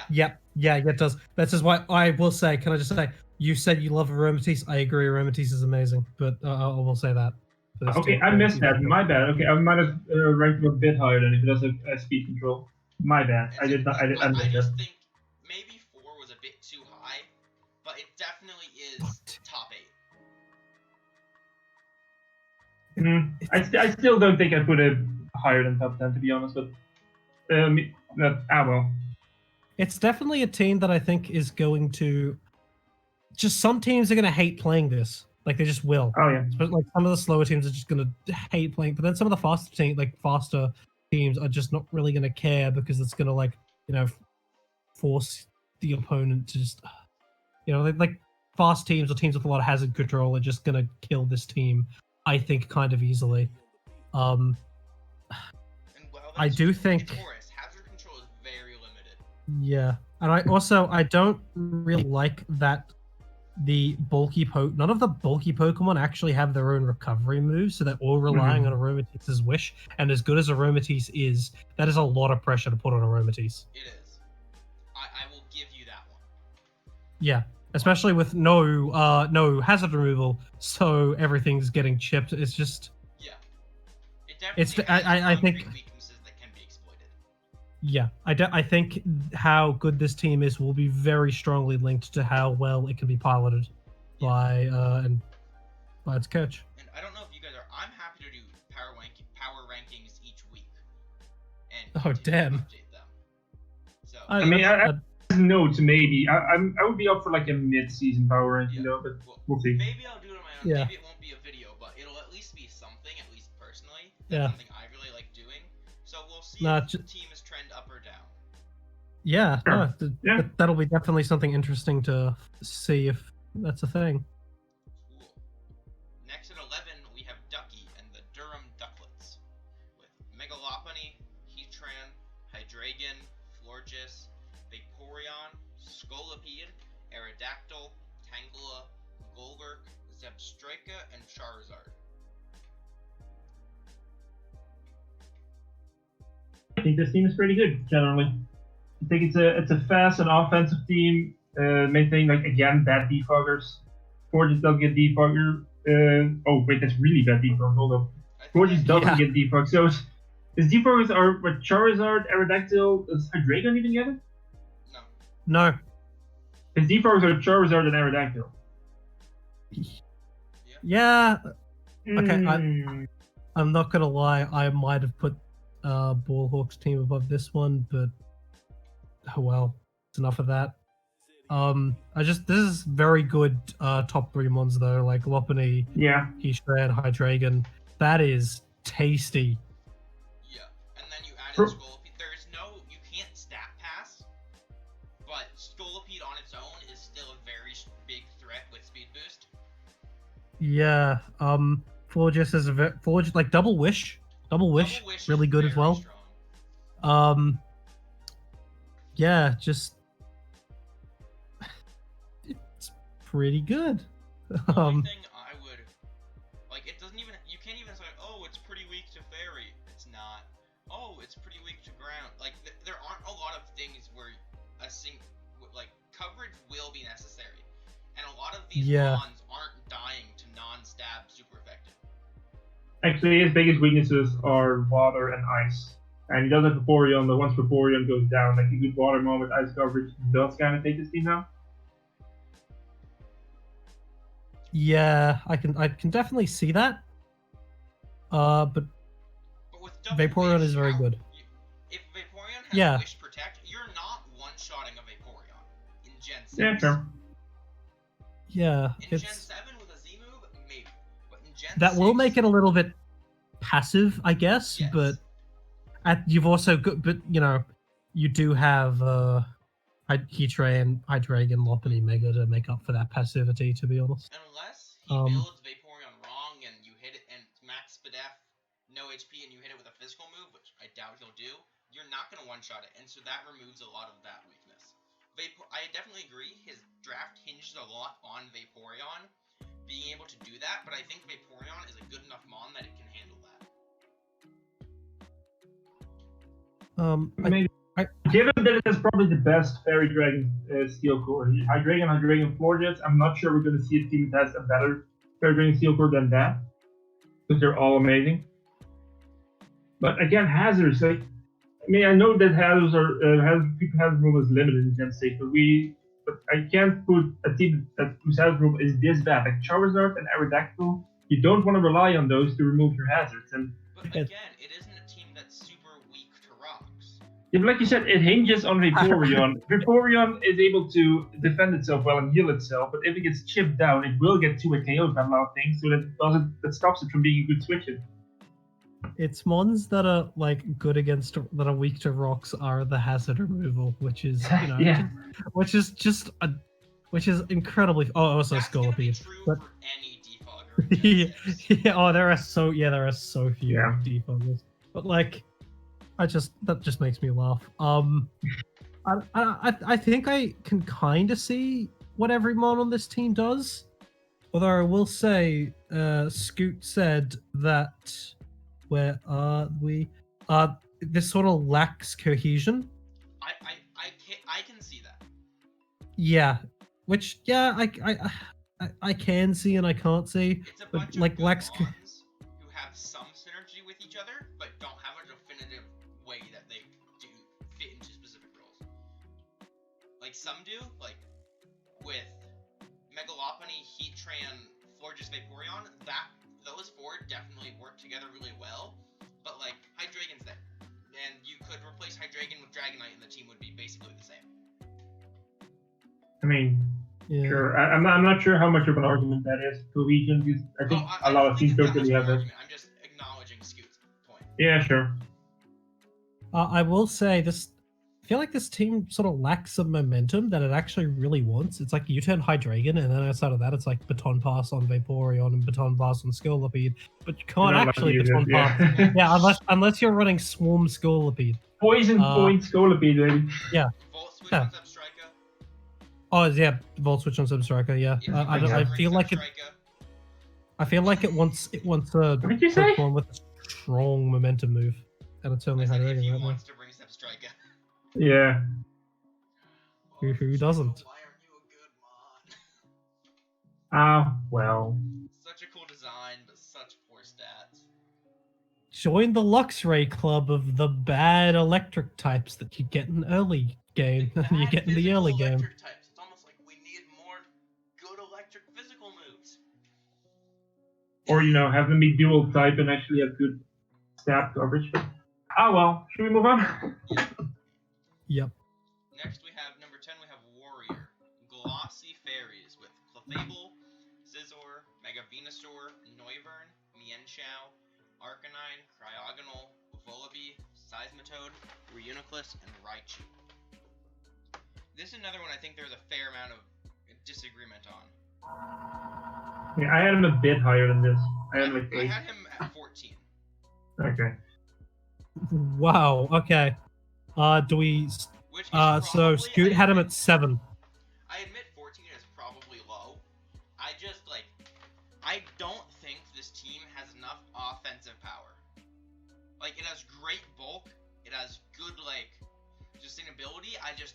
Yeah. Yeah, it does. That's just why I will say, can I just say, you said you love Aromatisse. I agree, Aromatisse is amazing, but I will say that. Okay, I missed that. My bad. Okay, I might have ranked him a bit higher than if it does have speed control. My bad. I just think maybe 4 was a bit too high, but it definitely is top 8. I still don't think I put it higher than top 10, to be honest. But well. It's definitely a team that I think is going to. Just some teams are going to hate playing this. Like they just will. Oh yeah. But like some of the slower teams are just going to hate playing. But then some of the faster teams are just not really going to care because it's going to force the opponent to just like fast teams or teams with a lot of hazard control are just going to kill this team, I think, kind of easily. I do think ORAS. Hazard control is very limited. Yeah, and I don't really like that none of the bulky Pokemon actually have their own recovery moves, so they're all relying on Aromatisse's wish. And as good as Aromatisse is, that is a lot of pressure to put on Aromatisse. It is. I will give you that one. Yeah, especially with no hazard removal, so everything's getting chipped. It's just definitely I think concrete weaknesses that can be exploited. yeah, I think how good this team is will be very strongly linked to how well it can be piloted by its coach. And I don't know if you guys are. I'm happy to do power rankings each week, and Oh, continue to damn. update them. So I mean, I notes maybe. I would be up for like a mid-season power ranking though, but we'll see. maybe I'll do it on my own. Yeah. Maybe it won't be a video, but it'll at least be something. At least personally, that's Yeah. something I really like doing. So we'll see Nah, if the team is trend up or down. Yeah, no, Yeah. that'll be definitely something interesting to see if that's a thing. Cool. Next at 11, we have Ducky and the Durham Ducklets with Megalopony, Heatran, Hydreigon, Florges, Vaporeon, Scolipede, Aerodactyl, Tangela, Golurk, Zebstrika, and Charizard. I think this team is pretty good generally. I think it's a fast and offensive team. Main thing, like again, bad defoggers. Forges don't get defogger. Oh wait, that's really bad defog. Hold up. Forges doesn't get defog. So his defoggers are what, Charizard, Aerodactyl. Does Hydreigon even get it? No. No. His defoggers are Charizard and Aerodactyl. Yeah. Okay, Hmm. I'm not gonna lie. I might have put Ballhawk's team above this one, but oh well. It's enough of that. This is very good top 3 mons though, like Lopunny, Yeah. Heatran, Hydreigon. That is tasty. Yeah, and then you add in Scolipede. You can't stat pass, but Scolipede on its own is still a very big threat with speed boost. Yeah. Florges is Florges like Double Wish, really good as well. Strong. Yeah, just it's pretty good. The only thing I would like, it doesn't even. You can't even say, "Oh, it's pretty weak to Fairy." It's not. Oh, it's pretty weak to Ground. Like there aren't a lot of things where coverage will be necessary, and a lot of these mons aren't dying to non-stab super effective. Actually, his biggest weaknesses are water and ice. And he does have Vaporeon, but once Vaporeon goes down, like a good water mon with ice coverage does kind of take this team down. Yeah, I can definitely see that. But with Vaporeon is very good. If Vaporeon has Wish Protect, you're not one-shotting a Vaporeon in Gen 6. Yeah, sure. Yeah, in Gen 7 with a Z move, maybe. But in Gen that 6, will make it a little bit passive, I guess. Yes. But you've also got, but you know, you do have Heatran, Hydreigon, Lopunny, Mega to make up for that passivity. To be honest, unless he builds Vaporeon wrong and you hit it and it's max Spadef, no HP, and you hit it with a physical move, which I doubt he'll do, you're not going to one-shot it, and so that removes a lot of that weakness. I definitely agree, his draft hinges a lot on Vaporeon being able to do that, but I think Vaporeon is a good enough mon that it can handle that. Given that it is probably the best Fairy Dragon Steel Core, Hydreigon, Florges, I'm not sure we're going to see a team that has a better Fairy Dragon Steel Core than that, because they're all amazing. But again, hazards, like, I mean, I know that hazards hazard room is limited in Gen 6, but I can't put a team whose hazard room is this bad. Like Charizard and Aerodactyl, you don't want to rely on those to remove your hazards. But again, it isn't a team that's super weak to rocks. Yeah, but like you said, it hinges on Vaporeon. Vaporeon is able to defend itself well and heal itself, but if it gets chipped down, it will get 2 KO'd by a lot of things, so that stops it from being a good switcher. It's mons that are like good against that are weak to rocks are the hazard removal, which is which is incredibly. Oh, also Scolipede. But for any defogger. Yeah. Oh, there are so few Yeah. defoggers. But like, that just makes me laugh. I think I can kind of see what every mon on this team does. Although I will say, Scoot said that. Where are we? This sort of lacks cohesion. I can see that. Yeah, which I can see and I can't see. It's a bunch like of lacks mons who have some synergy with each other, some do, like with Megalopony, Heatran, Florges, Vaporeon, those four definitely work together really well. But like Hydreigon's there, and you could replace Hydreigon with Dragonite, and the team would be basically the same. I mean, Yeah. sure. I'm not sure how much of an argument that is. Cohesion, I think a lot of teams don't really have that. I'm just acknowledging Scoot's point. Yeah, sure. I will say this. I feel like this team sort of lacks some momentum that it actually really wants. It's like you turn Hydreigon, and then outside of that, it's like Baton Pass on Vaporeon and Baton Pass on Scolipede. But you can't actually Baton Pass. Yeah, unless you're running Swarm Scolipede. Poison Point Scolipede, baby. Yeah. Volt switch on Substrika. Oh yeah, Volt switch on Substrika. Yeah. I feel like it. I feel like it wants a Pokemon with a strong momentum move, and it's only Hydreigon right now. Wants to bring Substrika. Yeah. Who doesn't? Why aren't you a good mon? Well. Such a cool design, but such poor stats. Join the Luxray club of the bad electric types that you get in early game. You get in the early game. Types. It's almost like we need more good electric physical moves. Or, have them be dual type and actually have good stat coverage. Well. Should we move on? Yep. Next we have number 10, we have Warrior. Glossy Fairies with Clefable, Scizor, Mega Venusaur, Noivern, Mienshao, Arcanine, Cryogonal, Volibee, Seismitoad, Reuniclus, and Raichu. This is another one I think there's a fair amount of disagreement on. Yeah, I had him a bit higher than this. I had him like 8. I had him at 14. Okay. Wow, okay. Do we... so Scoot had him at 7. I admit 14 is probably low. I don't think this team has enough offensive power. Like, it has great bulk, it has good, sustainability, I just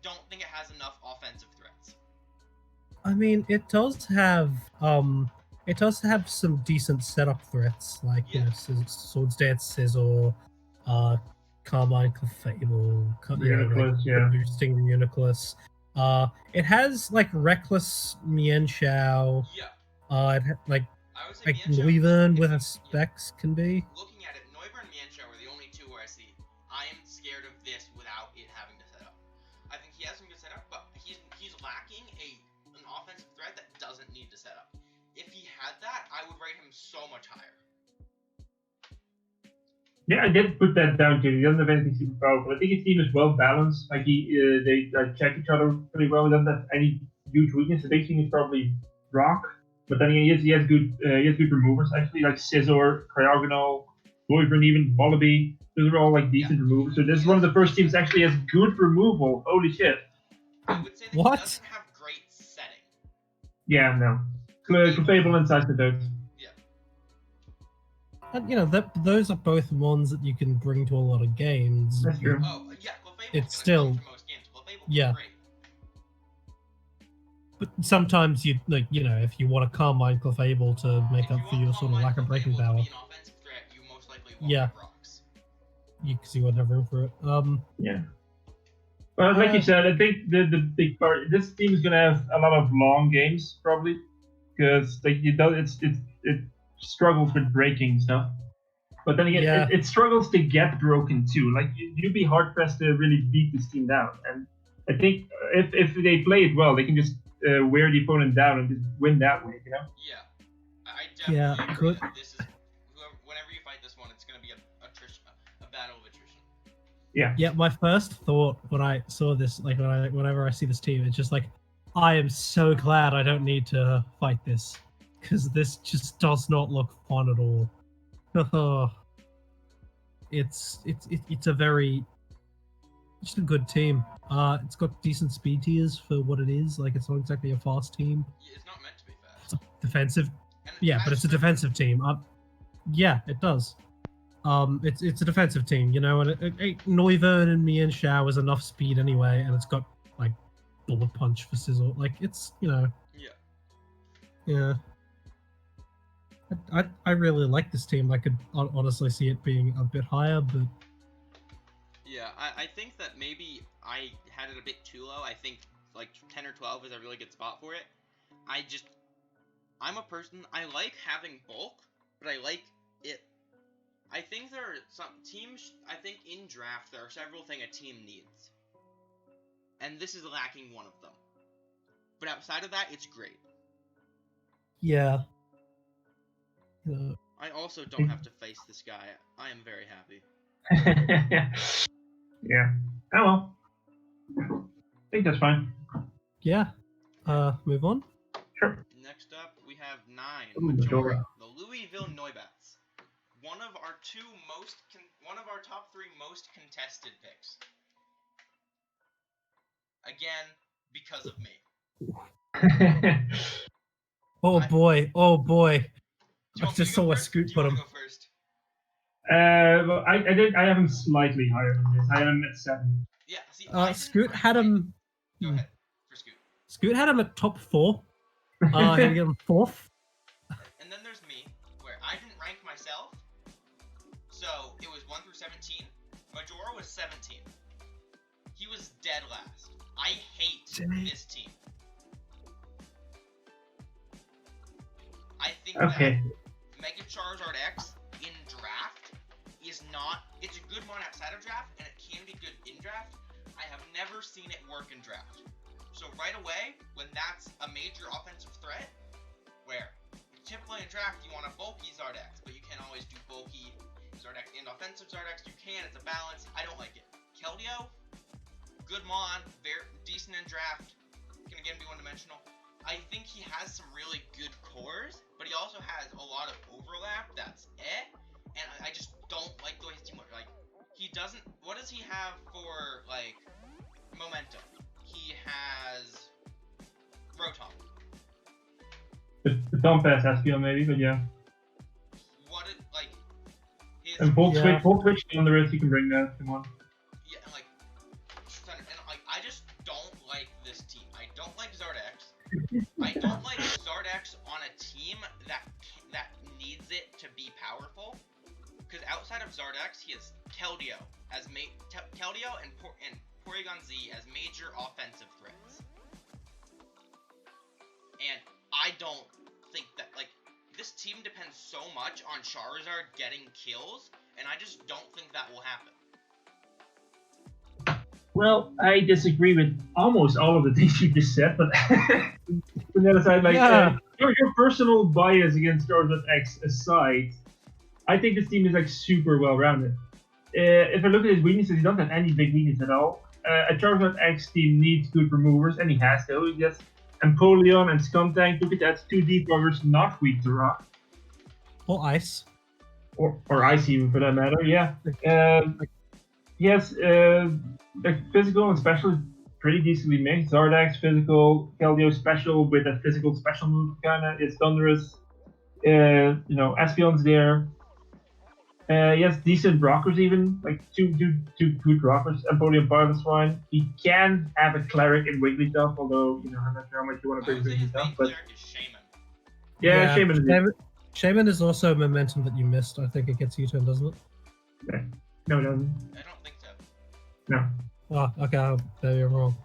don't think it has enough offensive threats. I mean, it does have some decent setup threats, like, Swords Dance Scizor, Carmine Clefable, boosting Reuniclus. It has Reckless Mienshao. Yeah. It Noivern with a Specs can be. Looking at it, Noivern and Mienshao are the only two where I see I am scared of this without it having to set up. I think he has some good setup, but he's lacking an offensive threat that doesn't need to set up. If he had that, I would rate him so much higher. Yeah, I did put that down too. He doesn't have anything super powerful. I think his team is well balanced. Like they check each other pretty well. He doesn't have any huge weakness. The big thing is probably Rock, but then he has good removers actually, like Scizor, Cryogonal, Noivern, even Volibee. Those are all decent removers. So this is one of the first teams that actually has good removal. Holy shit! I would say that he doesn't have great setting. Yeah, no. Clefable and Seismitoad. And those are both ones that you can bring to a lot of games. That's true. Oh yeah, Clefable's it's still most games. Clefable's great. But sometimes if you want to Carmine Clefable to make up for your sort of lack of breaking power. To be an offensive threat, you most likely won't have rocks. Because you won't have room for it. Yeah. Well, like you said, I think the big part. This team is gonna have a lot of long games probably, because it struggles with breaking stuff. But then again, it struggles to get broken too. Like you'd be hard pressed to really beat this team down. And I think if they play it well, they can just wear the opponent down and just win that way. Yeah, I definitely agree that this is whenever you fight this one, it's gonna be a battle of attrition. Yeah. Yeah. My first thought when I saw this, whenever I see this team, it's just I am so glad I don't need to fight this. Because this just does not look fun at all. It's just a good team. It's got decent speed tiers for what it is. It's not exactly a fast team. Yeah, it's not meant to be fast. It's defensive. But it's a defensive team. Yeah, it does. It's a defensive team, and Noivern and Mienshao is enough speed anyway, and it's got bullet punch for Scizor. It's Yeah. I really like this team. I could honestly see it being a bit higher, but yeah, I think that maybe I had it a bit too low. I think like 10 or 12 is a really good spot for it. I'm a person, I like having bulk, but I like it. I think there are some teams, I think in draft there are several things a team needs. And this is lacking one of them. But outside of that, it's great. Yeah. I also don't have to face this guy. I am very happy. Yeah. Oh well. I think that's fine. Yeah. Move on. Sure. Next up, we have 9, Ooh, Majora, Majora. the Louisville Neubats. One of our top 3 most contested picks. Again, because of me. Oh boy. I Jolts, just you go saw a first? Scoot Do you put want him. to go first? Well, I have him slightly higher than this. I have him at 7. Yeah, see, I didn't Scoot rank had my- him. Go ahead, for Scoot. Scoot had him at top 4. Had him 4th. And then there's me, where I didn't rank myself, so it was 1 through 17. Majora was 17. He was dead last. I hate this team. I think Okay. that Mega Charizard X in draft is not... It's a good one outside of draft, and it can be good in draft. I have never seen it work in draft. So right away, when that's a major offensive threat, where typically in draft you want a bulky Zardex, but you can't always do bulky Zardex and offensive Zardex. You can, it's a balance. I don't like it. Keldeo, good mon, very decent in draft, can again be one-dimensional. I think he has some really good cores, but he also has a lot of overlap that's and I just don't like the way his team works. Like, he doesn't... What does he have for, like, momentum? He has Rotom. The dump pass Espion maybe, but yeah. What it, like, his... And Volt Yeah. Switch on the wrist, you can bring that. Come on. Yeah, and like, I just don't like this team. I don't like Zardex. I don't like Zardex on a team that needs it to be powerful. Because outside of Zardex, he has Keldeo as Keldeo and Porygon Z as major offensive threats. And I don't think that, like, this team depends so much on Charizard getting kills, and I just don't think that will happen. Well, I disagree with almost all of the things you just said, but on the other side, like your personal bias against Charizard X aside, I think this team is like super well rounded. If I look at his weaknesses, he doesn't have any big weakness at all. A Charizard X team needs good removers, and he has those. Yes, Empoleon and Skuntank, look at that, 2 debuggers not weak to rock. Or ice. Or ice even for that matter, yeah. Yes, like physical and special is pretty decently mixed. Zardax physical, Keldeo special with a physical special move kinda. It's thunderous. Espion's there. Yes, decent rockers even, like two good rockers. Empoleon Pilot's fine. He can have a cleric in Wigglytuff, although I'm not sure how much you want to I bring would say his main Wigglytuff. But cleric is Shaman. yeah, Shaman is it. Shaman is also momentum that you missed. I think it gets U-turn, doesn't it? No, it doesn't. I don't think so. No. Oh, okay. Maybe you're wrong.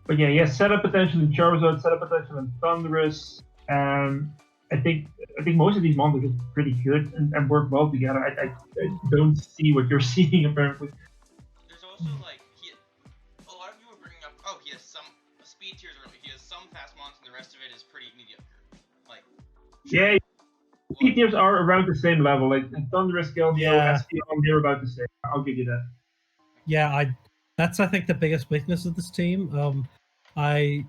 But yeah, setup potential in Charizard, setup potential in Thunderous. I think most of these monsters are pretty good and work well together. I don't see what you're seeing apparently. There's also like a lot of you were bringing up. Oh, he has some speed tiers early. He has some fast monsters, and the rest of it is pretty mediocre. Like Yeah, speed tiers are around the same level. Like Thunderous, Keldeo, Espeon, they're about the same. I'll give you that. Yeah, that's I think the biggest weakness of this team. I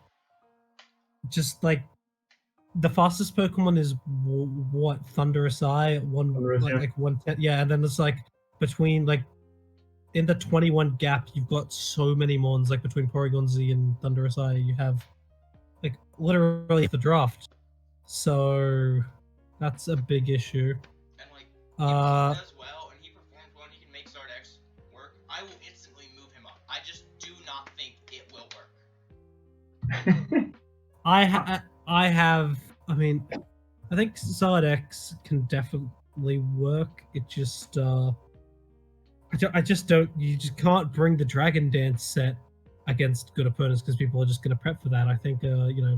just like the fastest Pokemon is what Thunderous Eye Thunderous, like 110. Yeah, and then it's like between like in the 21 gap, you've got so many mons like between Porygon Z and Thunderous Eye. You have like literally the draft, so that's a big issue. And like if he does well and he performs well and he can make Zardex work, I will instantly move him up. I just do not think it will work. I mean, I think Zardex can definitely work. It just I just don't. You just can't bring the Dragon Dance set against good opponents because people are just going to prep for that. I think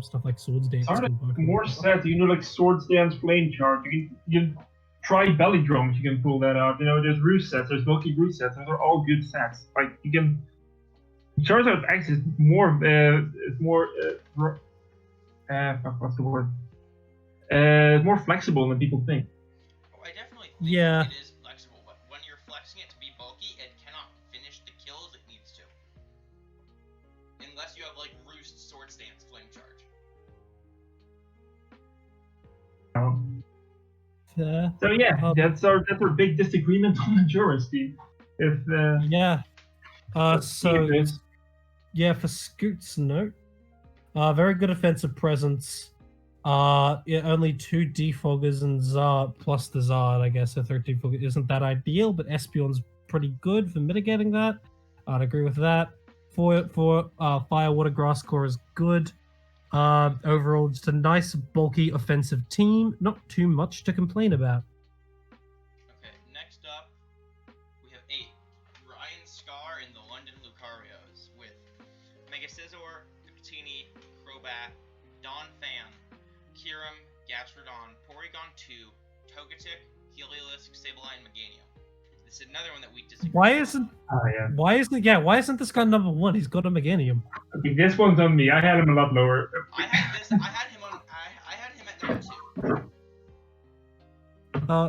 stuff like Swords Dance. Sorry, can work more well. sets. You can do like Swords Dance, Flame Charge. You can try Belly Drums. You can pull that out. There's Roost sets. There's Bulky Roost sets. Those are all good sets. Like you can. Charizard X is more. What's the word? More flexible than people think. Oh, I definitely think Yeah. it is flexible, but when you're flexing it to be bulky, it cannot finish the kills it needs to. Unless you have like Roost, Sword Stance, Flame Charge. So yeah, that's our big disagreement on the jOhnRAS team. If Yeah. So this. yeah, for Scoot's note, very good offensive presence. Yeah, only 2 defoggers and Zard plus the Zard, I guess. A 3rd defogger isn't that ideal, but Espeon's pretty good for mitigating that. I'd agree with that. For Fire Water Grass Core is good. Overall, just a nice bulky offensive team. Not too much to complain about. Okay, next up, we have 8. Ryan Scar and the London Lucarios with Mega Scizor, Victini, Crobat, Don Fan, Kyurem, Gastrodon, Porygon 2, Togetic, Heliolisk, Sableye, and Meganium. This is another one that we disagree Why on. isn't Yeah. why isn't this guy number 1? He's got a Meganium. Okay, this one's on me. I had him a lot lower. I had him at number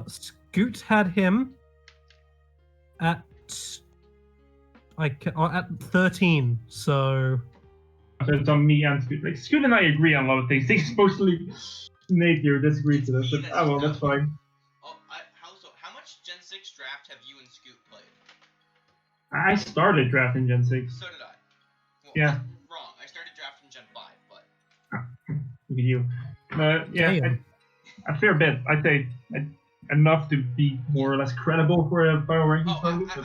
2. Scoot had him at at 13. So it's on me and Scoot. Like Scoot and I agree on a lot of things. Things mostly Nate here disagrees with us, but well, that's fine. Oh, how much Gen 6 draft have you and Scoot played? I started drafting Gen 6. So did I. Well, Yeah. Wrong. I started drafting Gen 5, but Look at you. Yeah, a fair bit. I'd say enough to be more or less credible for a power ranking. I believe you.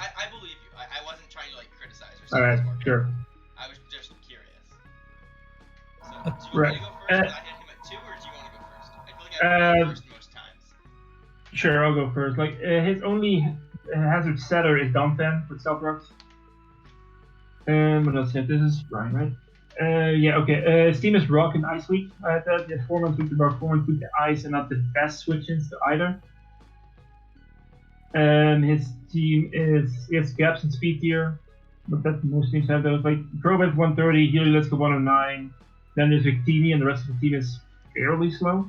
I wasn't trying to like criticize or Alright, something. sure. I was just curious. So, do you Right. want me to go first? I had him at 2, or do you want to go first? I feel like I go first most times. Sure, I'll go first. Like his only hazard setter is Donphan with Stealth Rocks. What else? This is Ryan, right? Yeah, okay. His team is Rock and Ice Week. The 4-month week about 4-month week to Ice and not the best switch-ins to either. His team he has gaps in speed tier, but that most teams have those. Like Crobat 130, Heliolisk 109, then there's Victini, and the rest of the team is fairly slow.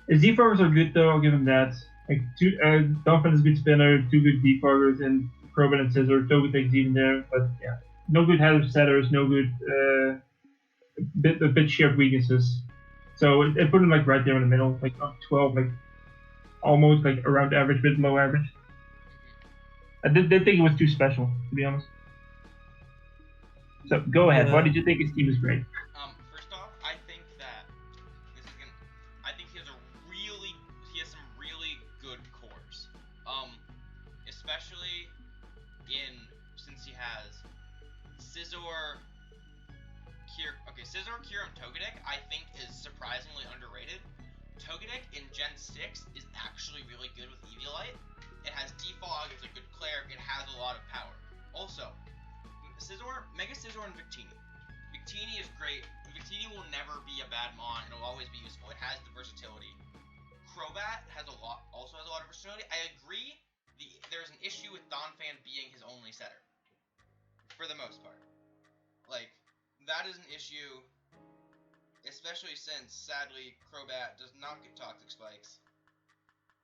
His defoggers are good though, I'll give him that. Like Donphan is a good spinner, 2 good defoggers, and Crobat and Scizor, Togetic's even there, but yeah. No good hazard setters, no good a bit shared weaknesses. So it put him like right there in the middle, like 12, like almost like around average, bit below average. I didn't think it was too special, to be honest. So go ahead. Why did you think his team is great? First off, I think that I think he has some really good cores. Especially since he has Scizor, Kyurem, Togetic, I think is surprisingly underrated. Togetic in Gen 6 is actually really good with Eviolite. It has Defog, it's a good cleric, it has a lot of power. Also, Mega Scizor and Victini. Victini is great. Victini will never be a bad mon, it'll always be useful. It has the versatility. Crobat also has a lot of versatility. I agree, there's an issue with Donphan being his only setter. For the most part. Like, that is an issue, especially since, sadly, Crobat does not get Toxic Spikes.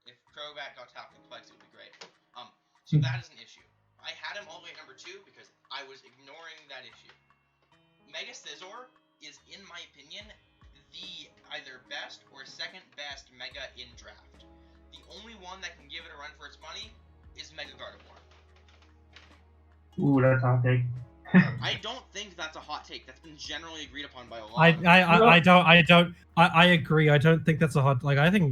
If Crobat got Toxic Spikes, it would be great. So that is an issue. I had him all the way at number 2 because I was ignoring that issue. Mega Scizor is, in my opinion, the either best or second best Mega in draft. The only one that can give it a run for its money is Mega Gardevoir. Ooh, that's a hot take. I don't think that's a hot take. That's been generally agreed upon by a lot. I agree. I don't think that's a hot. Like I think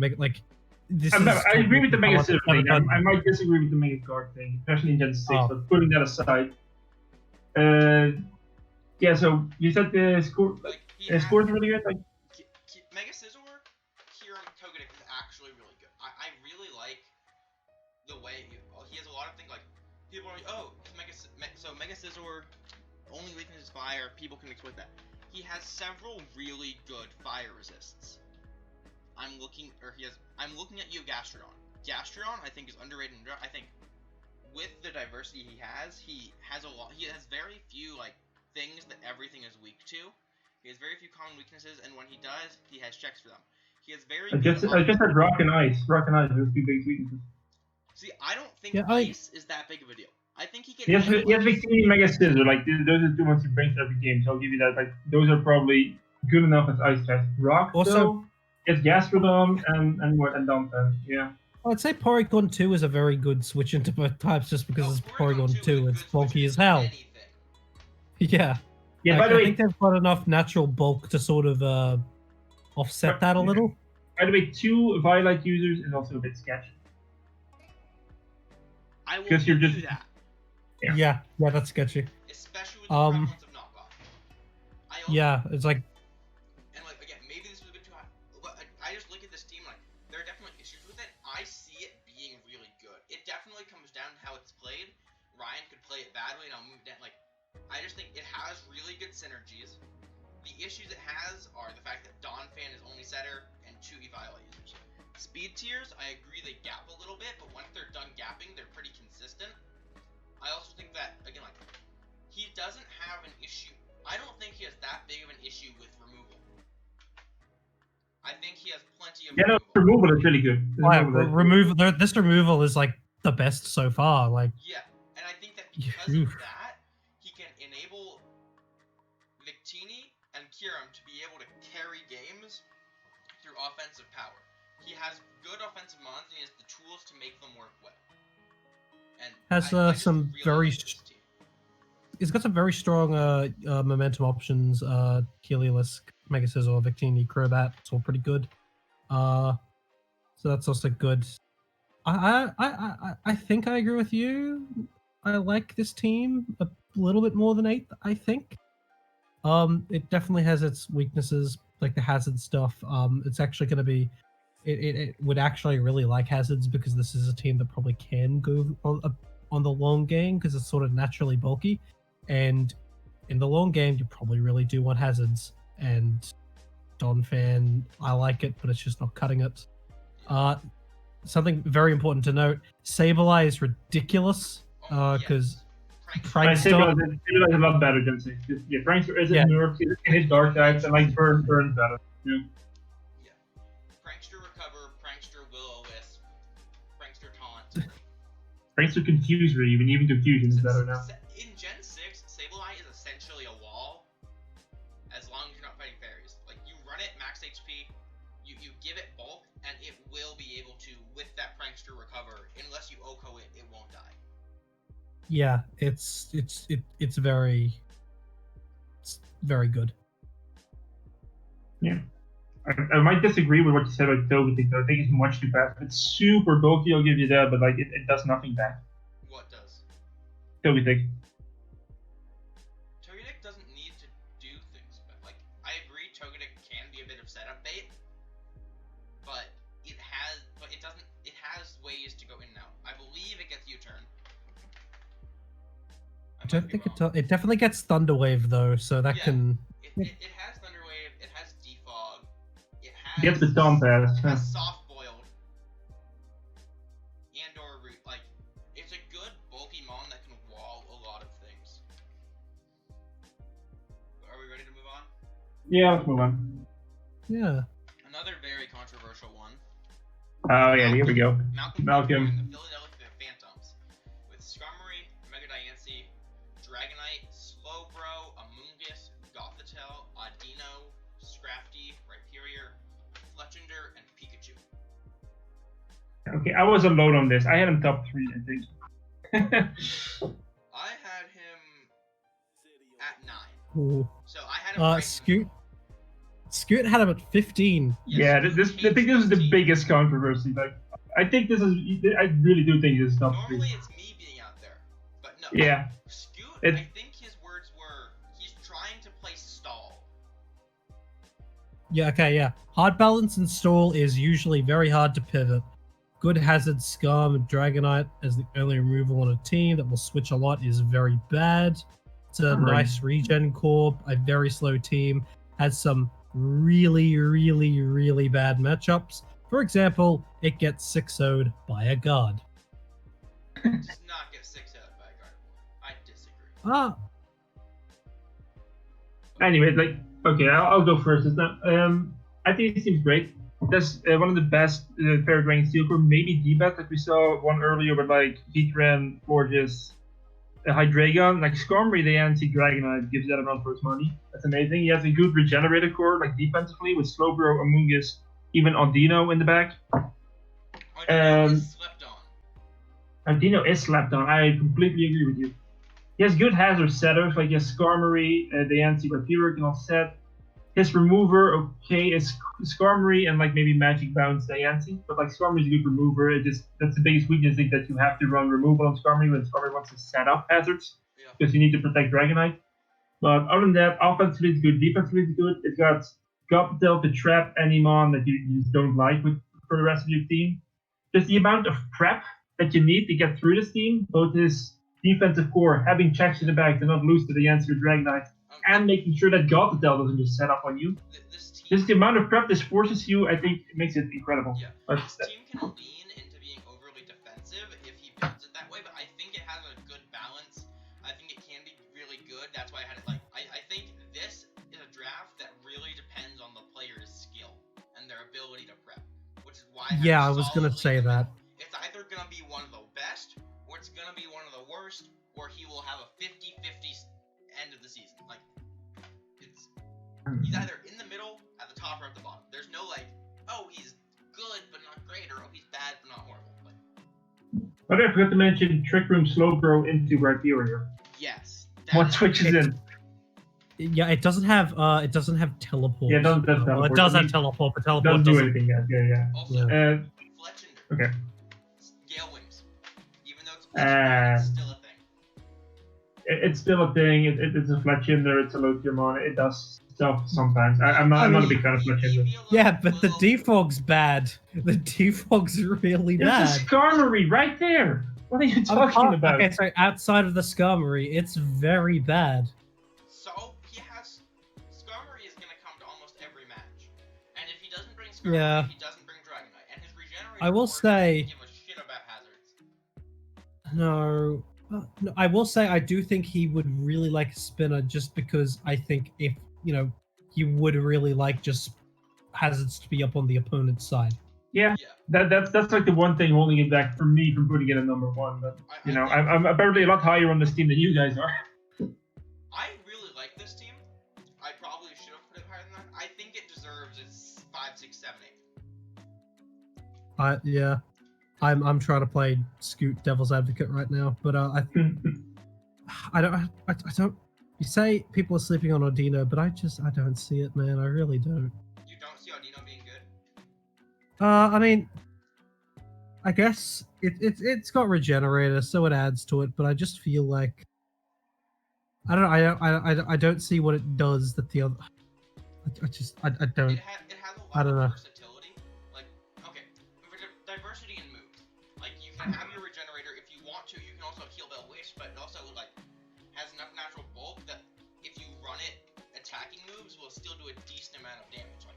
this. I agree with the Mega Scizor thing. I might disagree with the Mega Guard thing, especially in Gen 6. But putting that aside, yeah. So you said the score. Score's really good. Like Mega Scizor, Kyurem, Togetic is actually really good. I really like the way he has a lot of things like people are like, oh, so Mega Scizor, only weakness is fire. People can exploit that. He has several really good fire resists. I'm looking at you, Gastrodon. Gastrodon, I think, is underrated. I think with the diversity he has a lot. He has very few like things that everything is weak to. He has very few common weaknesses, and when he does, he has checks for them. He has very. I just had Rock and Ice. Rock and Ice are two big weaknesses. See, I don't think Yeah, Ice is that big of a deal. I think he can. He has Victini, Mega Scizor. Like those are the two ones he brings to every game. So I'll give you that. Like those are probably good enough as Ice test. Rock Also, though, it's Gastrodon and Dumpin. Yeah. I'd say Porygon 2 is a very good switch into both types just because it's Porygon 2. It's bulky as hell. Yeah. Yeah. Like, By the I way, think they've got enough natural bulk to sort of offset that a little. By the way, 2 Violet users is also a bit sketchy. I will Because you're do just- that, Yeah, that's sketchy. especially with the prevalence of knockoff. I also, Yeah, it's like, and like again, maybe this was a bit too high, but I just look at this team like there are definitely issues with it. I see it being really good. It definitely comes down to how it's played. Ryan could play it badly, and I'll move down. Like, I just think it has really good synergies. The issues it has are the fact that Donphan is only setter and 2 Violet users. Speed tiers, I agree they gap a little bit, but once they're done gapping, they're pretty consistent. I also think that, again, like, he doesn't have an issue. I don't think he has that big of an issue with removal. I think he has plenty of removal is really good. this removal is like the best so far. Like, yeah, and I think that because of that, he can enable Victini and Kyurem to be able to carry games through offensive power. He has good offensive mons, and he has the tools to make them work well. And has some really very. like this team. He's got some very strong momentum options. Heliolisk, Mega Scizor, Victini, Crobat. It's all pretty good. So that's also good. I think I agree with you. I like this team a little bit more than 8th, I think. It definitely has its weaknesses, like the hazard stuff. It's actually going to be. It would actually really like hazards because this is a team that probably can go on the long game because it's sort of naturally bulky, and in the long game you probably really do want hazards. And Donphan, I like it, but it's just not cutting it. Something very important to note: Sableye is ridiculous because Prankster is a lot better than 6. Yeah, Prankster is a nerf. He can hit dark types and like burn better. Yeah. Prankster recover, Prankster will-o-wisp, Prankster taunt. Prankster confuser, even confusion is better now. In Gen 6, Sableye is essentially a wall, as long as you're not fighting fairies. Like, you run it max HP, you give it bulk, and it will be able to, with that Prankster recover, unless you OHKO it, it won't die. Yeah, it's very good. Yeah. I might disagree with what you said about Togetic, though. I think it's much too fast. It's super bulky, I'll give you that, but like it does nothing back. What does? Togetic. Togetic doesn't need to do things, but like I agree, Togetic can be a bit of setup bait, but it has ways to go in and out. I believe it gets U-turn. I don't think it definitely gets Thunder Wave though, so that can. It has Thunder Wave. It has Defog. It has. Gets the Stomp Pass. It has Soft Boiled. And/or like, it's a good bulky mon that can wall a lot of things. Are we ready to move on? Yeah, let's move on. Yeah. Another very controversial one. Oh yeah, here we go. Malcolm. The Philadelphia Phantoms with Skarmory, Mega Diancie, Dragonite, Slowbro, Amoonguss, Gothitelle, Audino, Scrafty, Rhyperior, Fletchinder, and Pikachu. Okay, I was alone on this. I had him top 3, I think. I had him at 9. Ooh. So I had him Scoot had him at 15. Yeah, I think this is the biggest controversy. Like, I think this is. I really do think this is top 3. Normally it's me being out there, but no. Yeah. Scoot, I think his words were, he's trying to play stall. Yeah, okay, yeah. Hard balance and stall is usually very hard to pivot good Hazard, Scum, and Dragonite as the only removal on a team that will switch a lot is very bad. It's a nice regen corp, a very slow team, has some really, really, really bad matchups. For example, it gets 6-0'd by a guard. Does not get 6-0'd by a guard. I disagree. Anyway, like, okay, I'll go first. It's not, I think it seems great. That's one of the best paired rank steel core, maybe D-Bat, like we saw one earlier with like Heatran, Gorgeous, Hydreigon, like Skarmory, the anti-Dragonite gives that amount for its money. That's amazing. He has a good regenerator core, like defensively, with Slowbro, Amoonguss, even Audino in the back. Audino is slept on. Audino is slept on. I completely agree with you. He has good hazard setters, like his Skarmory, the anti-Vampiric can offset. His remover, okay, is Skarmory and like maybe Magic Bounce Diancie, but like Skarmory's a good remover. That's the biggest weakness, I think, that you have to run removal on Skarmory when Skarmory wants to set up hazards, because you need to protect Dragonite. But other than that, offensively it's good, defensively it's good. It's got Gothitelle to trap any mon that you just don't like for the rest of your team. Just the amount of prep that you need to get through this team, both his defensive core, having checks in the back to not lose to the answer Dragonite, and making sure that Gothitelle doesn't just set up on you. Just the amount of prep this forces you, I think, makes it incredible. Yeah, this team can lean into being overly defensive if he builds it that way, but I think it has a good balance. I think it can be really good. That's why I had it like, I think this is a draft that really depends on the player's skill and their ability to prep, which is why I was going to say that. It's either going to be one of the best, or it's going to be one of the worst, or he will have a 50-50 end of the season. Like, he's either in the middle, at the top, or at the bottom. There's no like, oh, he's good but not great, or oh, he's bad but not horrible. Like, but I forgot to mention Trick Room Slowbro into Rhyperior. Yes. What switches in? Yeah, it doesn't have teleport. Yeah, it doesn't have teleport. Well, it does have teleport, but teleport doesn't do anything yet. Yeah. Also, Fletchinder. Okay. Gale Wings. Even though it's Fletchinder, it's still a thing. It's still a thing. It's a Fletchinder. It's a low tier mon. It does stuff sometimes. I'm not a big fan of Fletchinder. Yeah, but the defog's bad. The defog's really bad. It's a Skarmory right there. What are you talking about? Okay, so outside of the Skarmory, it's very bad. So Skarmory is gonna come to almost every match, and if he doesn't bring Skarmory, he doesn't bring Dragonite, and his regenerator. I will say. Give a shit about hazards. No, I will say I do think he would really like a spinner, just because I think if he would really like just hazards to be up on the opponent's side. Yeah. That's like the one thing holding it back for me from putting it at number one. But I'm apparently a lot higher on this team than you guys are. I really like this team. I probably should have put it higher than that. I think it deserves its 5, 6, 7, 8. Yeah. I'm trying to play Scoot Devil's Advocate right now, but I don't. You say people are sleeping on Audino, but I don't see it, man. I really don't. You don't see Audino being good? I mean, I guess it's got Regenerator, so it adds to it, but I just feel like I don't see what it does that the other. I don't. It has a lot of versatility. Like, okay, diversity in moves. Like, you can have your Regenerator if you want to. You can also Heal Bell Wish, but it also like has enough natural bulk that if you run it, attacking moves will still do a decent amount of damage.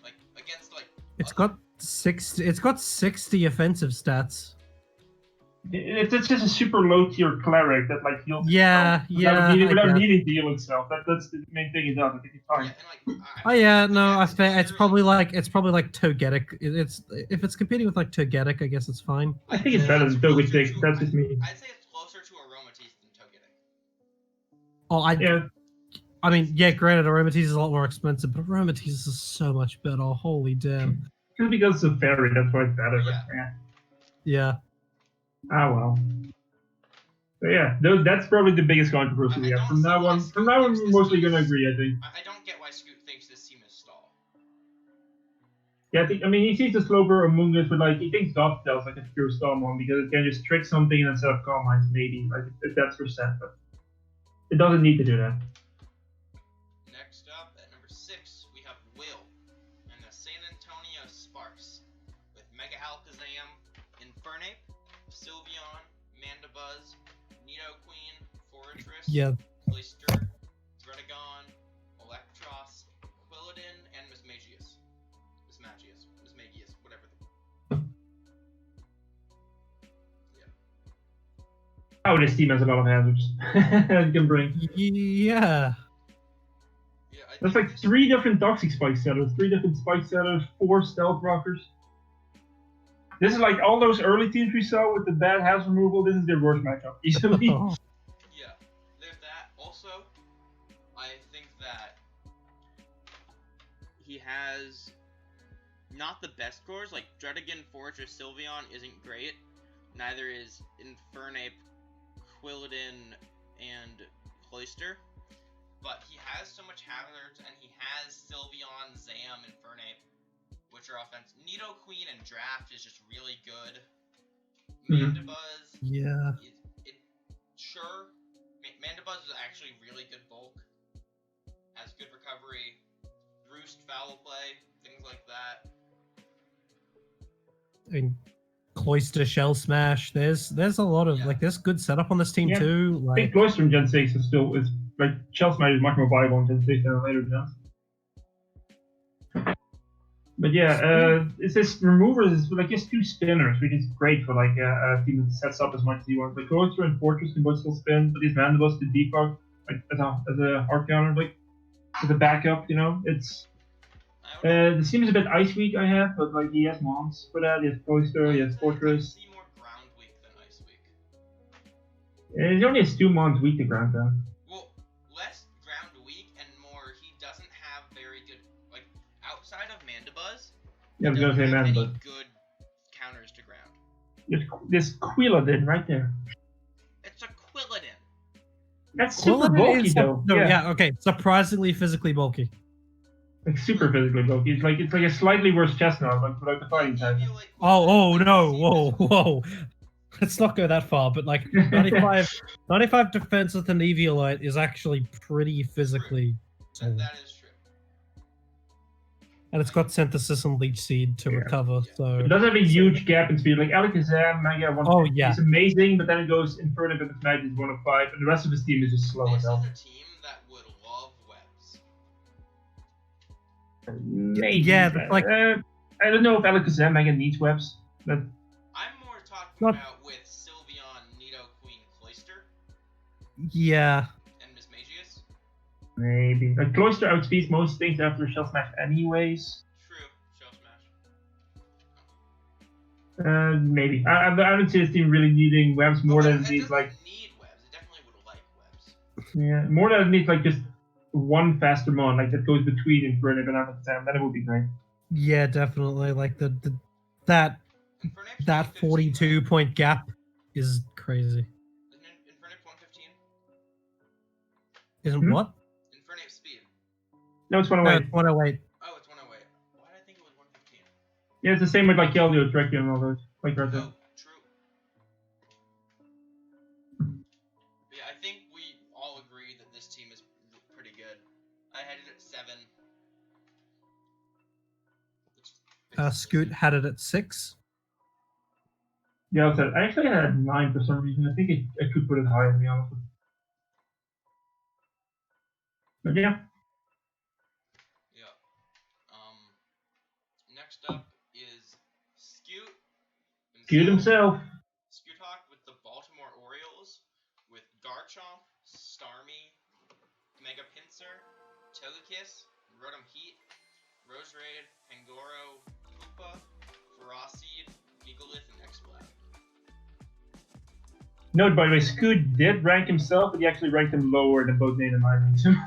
Like against like. It's got 60 offensive stats. It's just a super low tier cleric that like heals. Without needing to heal itself. That's the main thing it does. I think it's fine. It's probably like Togetic. If it's competing with like Togetic, I guess it's fine. I think it's better than Togetic. That's just me. I'd say it's closer to Aromatisse than Togetic. I mean, yeah, granted, Aromatisse is a lot more expensive, but Aromatisse is so much better. Holy damn. Just because it's a fairy, that's why it's better. Yeah. Ah well. So yeah, that's probably the biggest controversy we have. From now on, we're mostly gonna agree, I think. I don't get why Scoot thinks this team is stall. Yeah, I mean, he sees the Slowbro Among Us, but like he thinks Gothitelle's like a pure stall one because it can just trick something and instead of Calm Minds, maybe like if that's percent, but it doesn't need to do that. Next up, at number 6, we have Will and the San Antonio Sparks with Mega Alakazam, Infernape, Sylveon, Mandibuzz, Nidoqueen, Forretress, Yeah. Cloyster, Dredagon, Electros, Quilladin, and Mismagius, whatever. Oh, this team has a lot of hazards. It can bring. Yeah. Yeah, I That's think like 3 different Toxic Spike setters, 3 different Spike setters, 4 Stealth Rockers. This is like all those early teams we saw with the bad hazard removal. This is their worst matchup, easily. Yeah, there's that. Also, I think that he has not the best scores. Like Dredagon, Forretress, Sylveon isn't great. Neither is Infernape, Quilladin, and Cloyster. But he has so much hazards, and he has Sylveon, Zam, Infernape, which are offense. Nidoqueen and Draft is just really good. Mandibuzz, Yeah. Sure, Mandibuzz is actually really good bulk. Has good recovery, Roost, foul play, things like that. And Cloyster, Shell Smash. There's a lot of there's good setup on this team Yeah. too. I think Cloyster in Gen 6 is still like Shell Smash is much more viable in Gen 6 than later gens. But yeah, it's this remover is like just 2 spinners, which is great for like a team that sets up as much as you want. Like Cloyster and Fortress can both still spin, but these Mandibuzz to defog like as a hard counter, like as a backup, you know. It's the team is a bit ice weak, I have, but like he has mons for that. He has Cloyster, he has Fortress. I see more ground weak than ice weak. He only has 2 mons weak to ground though. Well, less ground weak and more he doesn't have very good, like outside of Mandibuzz. Yeah, I was gonna say Mandibuzz. Good counters to ground. This Quilladin right there. It's a Quilladin. That's super bulky though. No, yeah, okay. Surprisingly physically bulky. Like super physically bulky. It's like a slightly worse Chestnut, like without the fighting type. Oh no, whoa. Let's not go that far, but like 95 defense with an Eviolite is actually pretty physically solid. That is true. And it's got Synthesis and Leech Seed to recover, so... It does have a huge gap in speed. Like Alakazam, Mega 150, Oh, yeah. It's amazing, but then it goes Infernape and Magic is 105, and the rest of his team is just slow as hell. This is a team that would love webs. Maybe. Yeah, like... I don't know if Alakazam Mega needs webs, but... I'm more talking about with Sylveon, Nidoqueen, Cloyster. Yeah. And Mismagius. Maybe. Like Cloyster outspeeds most things after Shell Smash anyways. True. Shell Smash. Maybe. I don't see this team really needing webs more than it needs like... need webs. It definitely would like webs. Yeah, more than it needs like just one faster mon, like that goes between Infernape and Alakazam. Then it would be great. Yeah, definitely. Like that 42-point gap is crazy. Isn't Infernape 115? Isn't what? Infernape speed. No, it's 108. No, it's 108. Oh, it's 108. Why did I think it was 115? Yeah, it's the same with like Keldeo, Draco, and all those. Like right there. Oh, true. But yeah, I think we all agree that this team is pretty good. I had it at 7. Scoot had it at 6. Yeah, I actually had it at 9 for some reason. I think I could put it higher, to be honest. But yeah. Yeah. Next up is Scoot himself. Scoothawk with the Baltimore Orioles, with Garchomp, Starmie, Mega Pinsir, Togekiss, Rotom Heat, Roserade, Pangoro, Koopa, Ferocity, Gigalith, and Exploud. Note, by the way, Scoot did rank himself, but he actually ranked him lower than both Nate and I ranked him.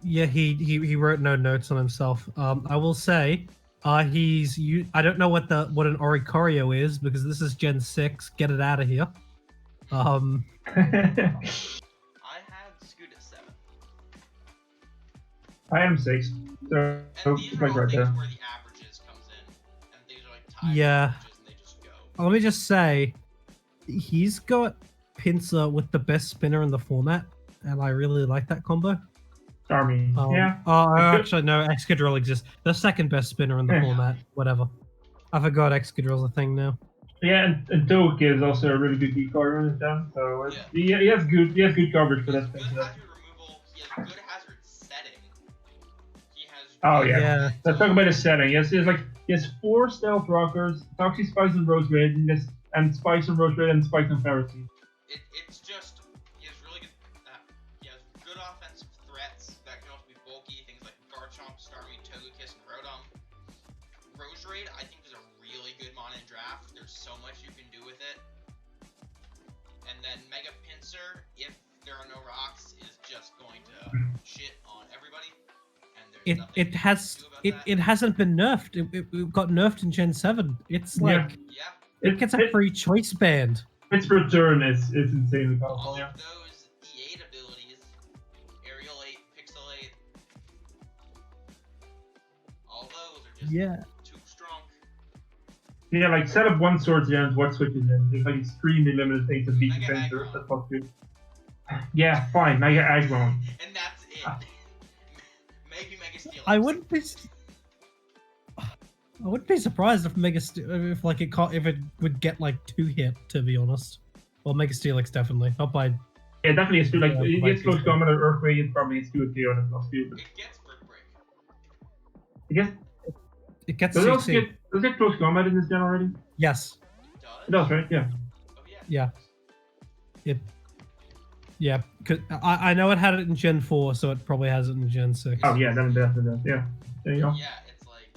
Yeah, he wrote no notes on himself. I will say, I don't know what an Oricorio is because this is Gen 6. Get it out of here. I had Scoot at 7. I am 6. So And these are all right things there. where the averages comes in, and these are like tied Yeah. averages, and they just go. Let me just say, he's got Pinsir with the best spinner in the format, and I really like that combo. Starmie. Yeah. Oh, actually, no, Excadrill exists. The second best spinner in the Yeah. format. Whatever. I forgot Excadrill's a thing now. Yeah, and Toak is also a really good decoy in his down, so Yeah. he has good coverage for He has that thing. good So. hazard removal. He has good hazard setting. He has Oh good yeah. Yeah. Let's talk about his setting. Yes, he has 4 stealth rockers, Toxic Spikes and Rose Red, and Spikes and Rose Red and Spikes and Pharisee. It's just he has really good. He has good offensive threats that can also be bulky. Things like Garchomp, Starmie, Togekiss, and Rotom. Rose Raid, I think, is a really good mon in draft. There's so much you can do with it. And then Mega Pinsir, if there are no rocks, is just going to shit on everybody. And there's nothing It you has can do about it, that. it hasn't been nerfed. It got nerfed in Gen 7. It's like Yeah. it gets a free choice band. Its return is insanely powerful. All Yeah. of those E8 abilities, Aerial 8, Pixel 8, all those are just Yeah. too strong. Yeah, like set up one Swords Gems, what switches in. There's like extremely limited things to beat Mega Defender. Aggron. That's not good. Yeah, fine, Mega Aggron. And that's it. Maybe Mega Steel. I wouldn't be I wouldn't be surprised if if it would get like 2 hit, to be honest. Well, Mega Steelix definitely. Not by Yeah, definitely it's two. Like Yeah, it like gets close it's- combat or Earthquake, it probably is 2 or 3 on it, not stupid. It gets Brick Break. I guess it gets does it also CC. does it get close combat in this gen already? Yes. It It does? does, right? Yeah. Oh, yeah. Yeah. Yeah, cause I know it had it in Gen 4, so it probably has it in Gen 6. Oh yeah, then it definitely does. Yeah. There you go. Yeah, it's like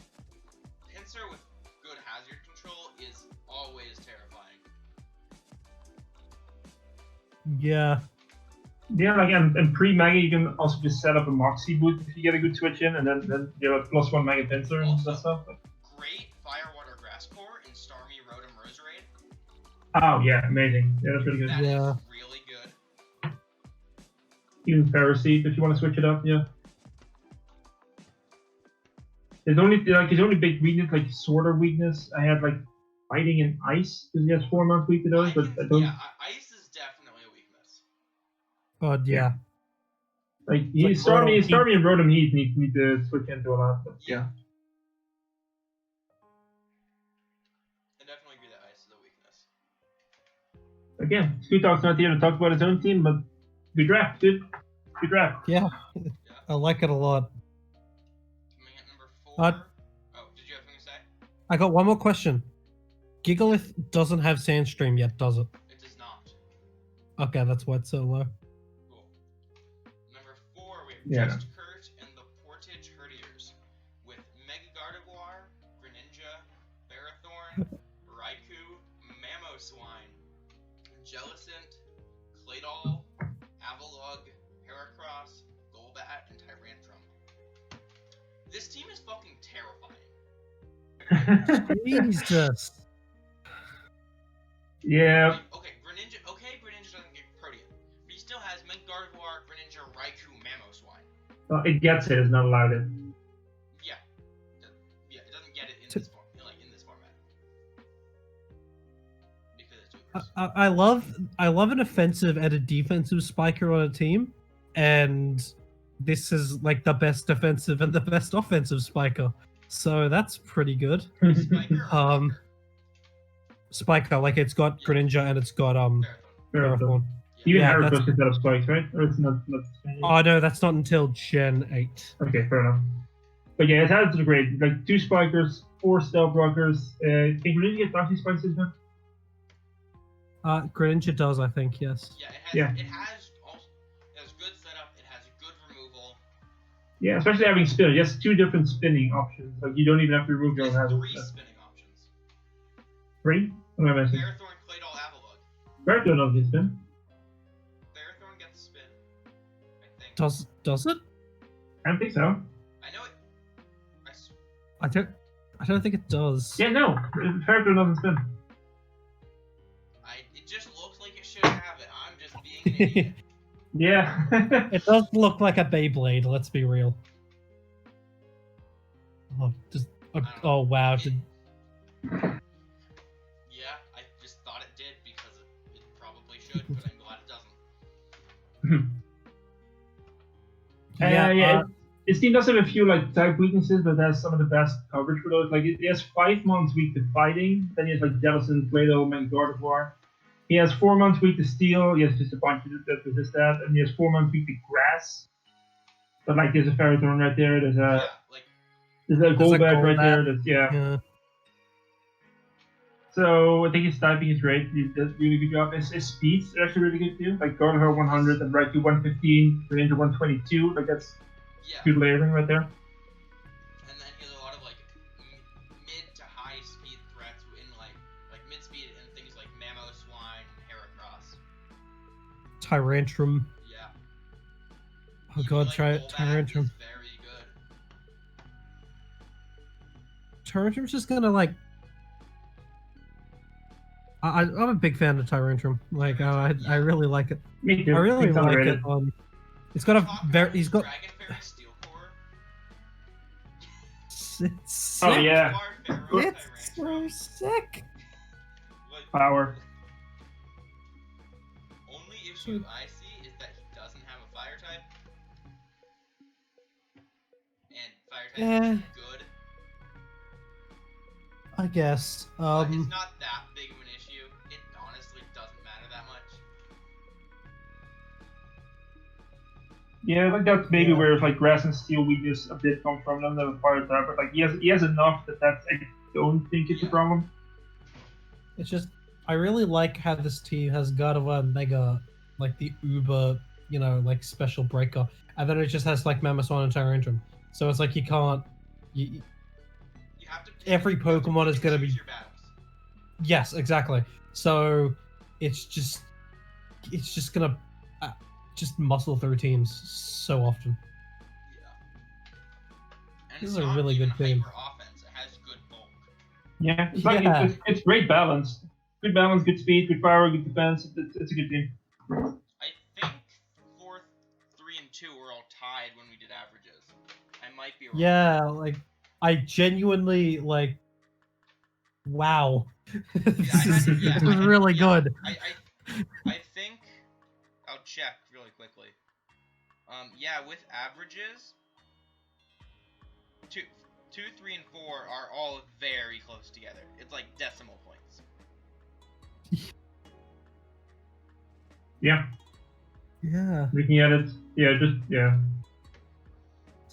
Pinsir with good hazard control is always terrifying. Yeah. Yeah, like and pre-Mega you can also just set up a Moxie boot if you get a good switch in, and then you have a +1 Mega Pinsir and Also- that stuff. Great Fire, Water, Grass Core in Starmie, Rotom, Rose Raid. Oh yeah, amazing. Yeah, that's really good. That is Yeah. really good. Even Pharisee if you want to switch it up, yeah. His only big weakness, like sort of weakness, I had like fighting and ice because he has 4 months weak to those, but I don't Ice is definitely a weakness. God, yeah. like like Starmie Rotom, and Rotom need to switch into a lot, but yeah. I definitely agree that ice is a weakness. Again, Scoothawk's not here to talk about his own team, but good draft, dude. Good draft. Yeah. I like it a lot. Coming at number 4. Uh, Oh, did you have something to say? I got one more question. Gigalith doesn't have Sandstream yet, does it? It does not. Okay, that's why it's so low. Cool. Number 4, we have Yeah. Just Kurt and the Portage Herdiers with Mega Gardevoir, Greninja, Ferrothorn, Raikou, Mamoswine, Jellicent, Claydol, Avalugg, Heracross, Golbat, and Tyrantrum. This team is fucking terrifying. Jesus. Yeah. Like, okay, Greninja doesn't get Protean, but he still has Mega Gardevoir, Greninja, Raikou, Mamoswine. Well, it gets it, it's not allowed it. Yeah, it doesn't get it in To- this in this format because it's too I love an offensive and a defensive spiker on a team, and this is like the best defensive and the best offensive spiker. So that's pretty good. Spiker or Um, Spiker, like it's got Greninja and it's got Marathon. Ferrothorn. Even Yeah, Heracross that's- can set up spikes, right? Or it's not. Oh no, that's not until Gen 8. Okay, fair enough. But yeah, it has to great. Like 2 spikers, 4 stealth rockers. Can Greninja get Toxic Spikes this time? Greninja does, I think, yes. Yeah, it has. Yeah. It has good setup. It has good removal. Yeah, especially having spin. It has 2 different spinning options. Like you don't even have to remove your It own has hazard. 3 spinning options. 3? What am I missing? Ferrothorn, Claydol, Avalugg. Ferrothorn doesn't get spin. Ferrothorn gets spin. I think. Does it? I don't think so. I know it. I don't think it does. Yeah, no. Ferrothorn doesn't spin. It just looks like it should have it. I'm just being an idiot. Yeah. It does look like a Beyblade, let's be real. Oh wow. Yeah, I just thought it did because it probably should, but I'm glad it doesn't. Yeah, His team does have a few like type weaknesses, but has some of the best coverage for those. Like he has 5 months weak to fighting, then he has like Jettison, Play-Doh, and God of War. He has 4 months weak to steel. He has just a bunch that resist that, and he has 4 months weak to grass. But like there's a Ferrothorn right there. There's a Golbat right there. Yeah. So I think his typing is great. He does a really good job. His speeds are actually really good too. Like God of War 100 and Raikou 115, Ranger 122. Like that's good layering right there. And then he has a lot of like mid to high speed threats in like mid speed and things like Mamoswine and Heracross. Tyrantrum. Yeah. Oh Even, god, like, Tyrantrum. is very good. Tyrantrum's just gonna like. I'm a big fan of Tyrantrum. Like I really like it. Me too. I really It's like underrated. it. It's got a very. He's got. Dragon Fairy Steel Core. It's sick. Oh yeah. It's so sick. Like, Power. only issue I see is that he doesn't have a fire type. And fire type is good. I guess. It's not that big of an issue. It honestly doesn't matter that much. Yeah, like that's maybe where it's like grass and steel weakness a bit comes from them. The fire type, but like he has enough that I don't think it's a problem. It's just I really like how this team has God of War Mega, like the Uber, like special breaker, and then it just has like Mamoswine and Tyrantrum. So it's like you can't. You have to pick, Every Pokemon is gonna be. your battles. Yes, exactly. So it's just gonna just muscle through teams so often. Yeah. And This it's is a not really even good team. hyper offense. It has good bulk. Yeah, it's like it's great balance. Good balance, good speed, good power, good defense. It's a good team. I think 4, 3, and 2 were all tied when we did averages. I might be wrong. Yeah, like I genuinely like. Wow, this is really good. I think I'll check really quickly. Yeah, with averages, 2, 3, and 4 are all very close together. It's like decimal points. Yeah. Yeah. Looking at it, It's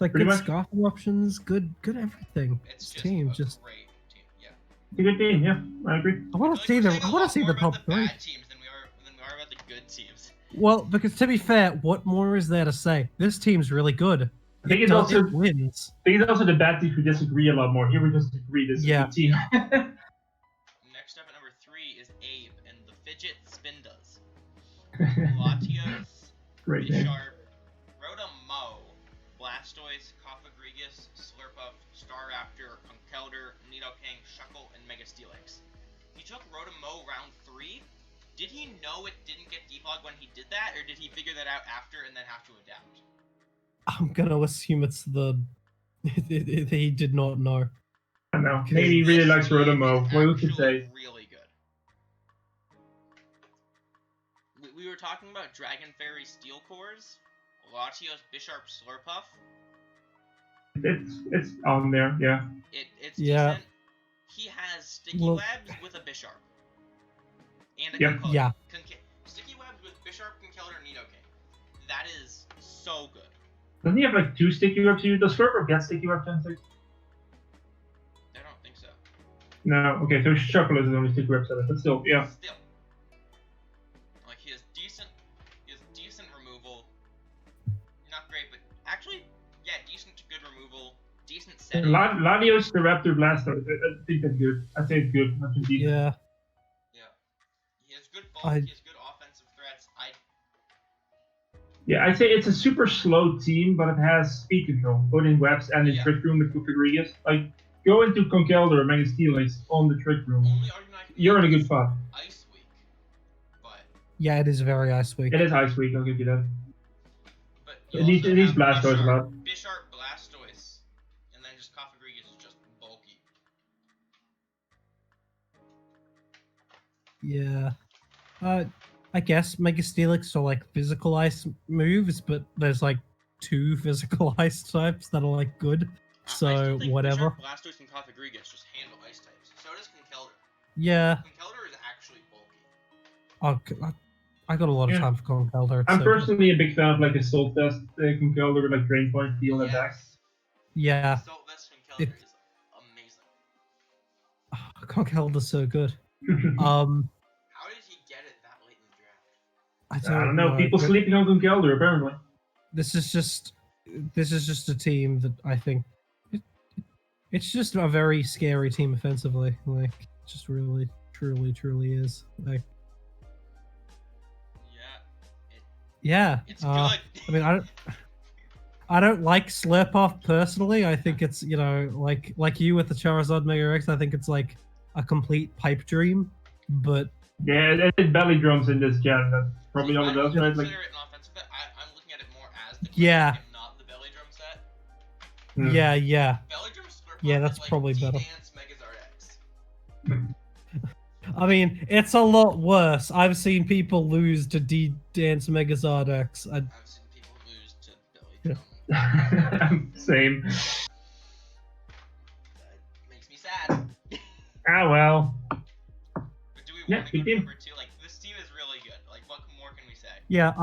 like Pretty good much. scarfing options, good everything. It's This just team a just. great team. Yeah. It's a good team. Yeah, I agree. I want to see the. I want to see the top three. Bad teams than we are about the good teams. Well, because to be fair, what more is there to say? This team's really good. I think It it's also wins. I think it's also the bad teams who disagree a lot more. Here we just agree. This is a good team. Next up at number 3 is Abe and the Fidget Spindas. Latios, Great name. Bisharp, Rotom-Mow, Blastoise, Cofagrigus, Slurpuff, Staraptor, Conkeldurr, Nidoking, Shuckle, and Mega Steelix. He took Rotom-Mow round 3. Did he know it didn't get defog when he did that, or did he figure that out after and then have to adapt? I'm gonna assume it's the. He did not know. I know. Maybe he really likes Rotom-Mow. What we could say. Really good. We were talking about Dragon Fairy Steel Cores, Latios, Bisharp, Slurpuff. It's on there, yeah. It's Yeah. decent. He has Sticky Webs with a Bisharp. And a Yep. Conkeldurr. Yeah. Sticky Webs with Bisharp, Conkeldurr, and Nidoking. That is so good. Doesn't he have like 2 sticky webs here? Does Slurper get sticky web 10-6? I don't think so. No, okay, so Shuckle is the only sticky web 7, but still, yeah. Still. Like, he has decent removal. Not great, but actually, yeah, decent to good removal. Decent setting. Latios, the Raptor, Blastoise. I think that's good. I'd say it's good. Not too deep. Yeah. Yeah. He has good bulk, he has good offensive threats. Yeah, I'd say it's a super slow team, but it has speed control, both in webs and in Trick Room with Cofagrigus. Like, go into Conkeldurr or Mega Steelix on the Trick Room. Only argument I can You're in a make good is spot. Ice Week. But Yeah, it is very Ice Week. It is Ice Week, I'll give you that. But It needs Blastoise a lot. Bisharp, Blastoise, and then just Cofagrigus is just bulky. Yeah. I guess Mega Steelix are like physical ice moves, but there's like two physical ice types that are like good. I So still think whatever. Wizard, Blastoise, and Cofagrigus just handle ice types. So does Conkeldurr. Yeah. Conkeldurr is actually bulky. I got a lot of Yeah. time for Conkeldurr. I'm so good. personally a big fan of like a Soul Test Conkeldurr with like Drain Point, Heal, and Attack. Yeah. So Vest Conkeldurr is amazing. Conkeldurr's so good. How did he get it that late in the draft? I I don't know. People but sleeping on Conkeldurr apparently. This is just a team that I think it's just a very scary team offensively. Like, just really, truly is. Like, yeah. It's good. I mean, I don't like Slurpuff personally. I think it's, you know, like you with the Charizard Mega X. I think it's like a complete pipe dream. But Yeah, it belly drums in this gen. That's probably all it does, I right? consider Like, it an offensive bet. I'm looking at it more as the Yeah. and not the belly drum set. yeah. Belly drum Slurpuff Yeah, that's is like probably better. D-Dance Megazord X. I mean, it's a lot worse. I've seen people lose to D-Dance Megazord X. I've seen people lose to belly drum. same. That makes me sad. Ah well. But do we Yeah, want to good go to team. number 2? Like, this team is really good. Like, what more can we say? Yeah,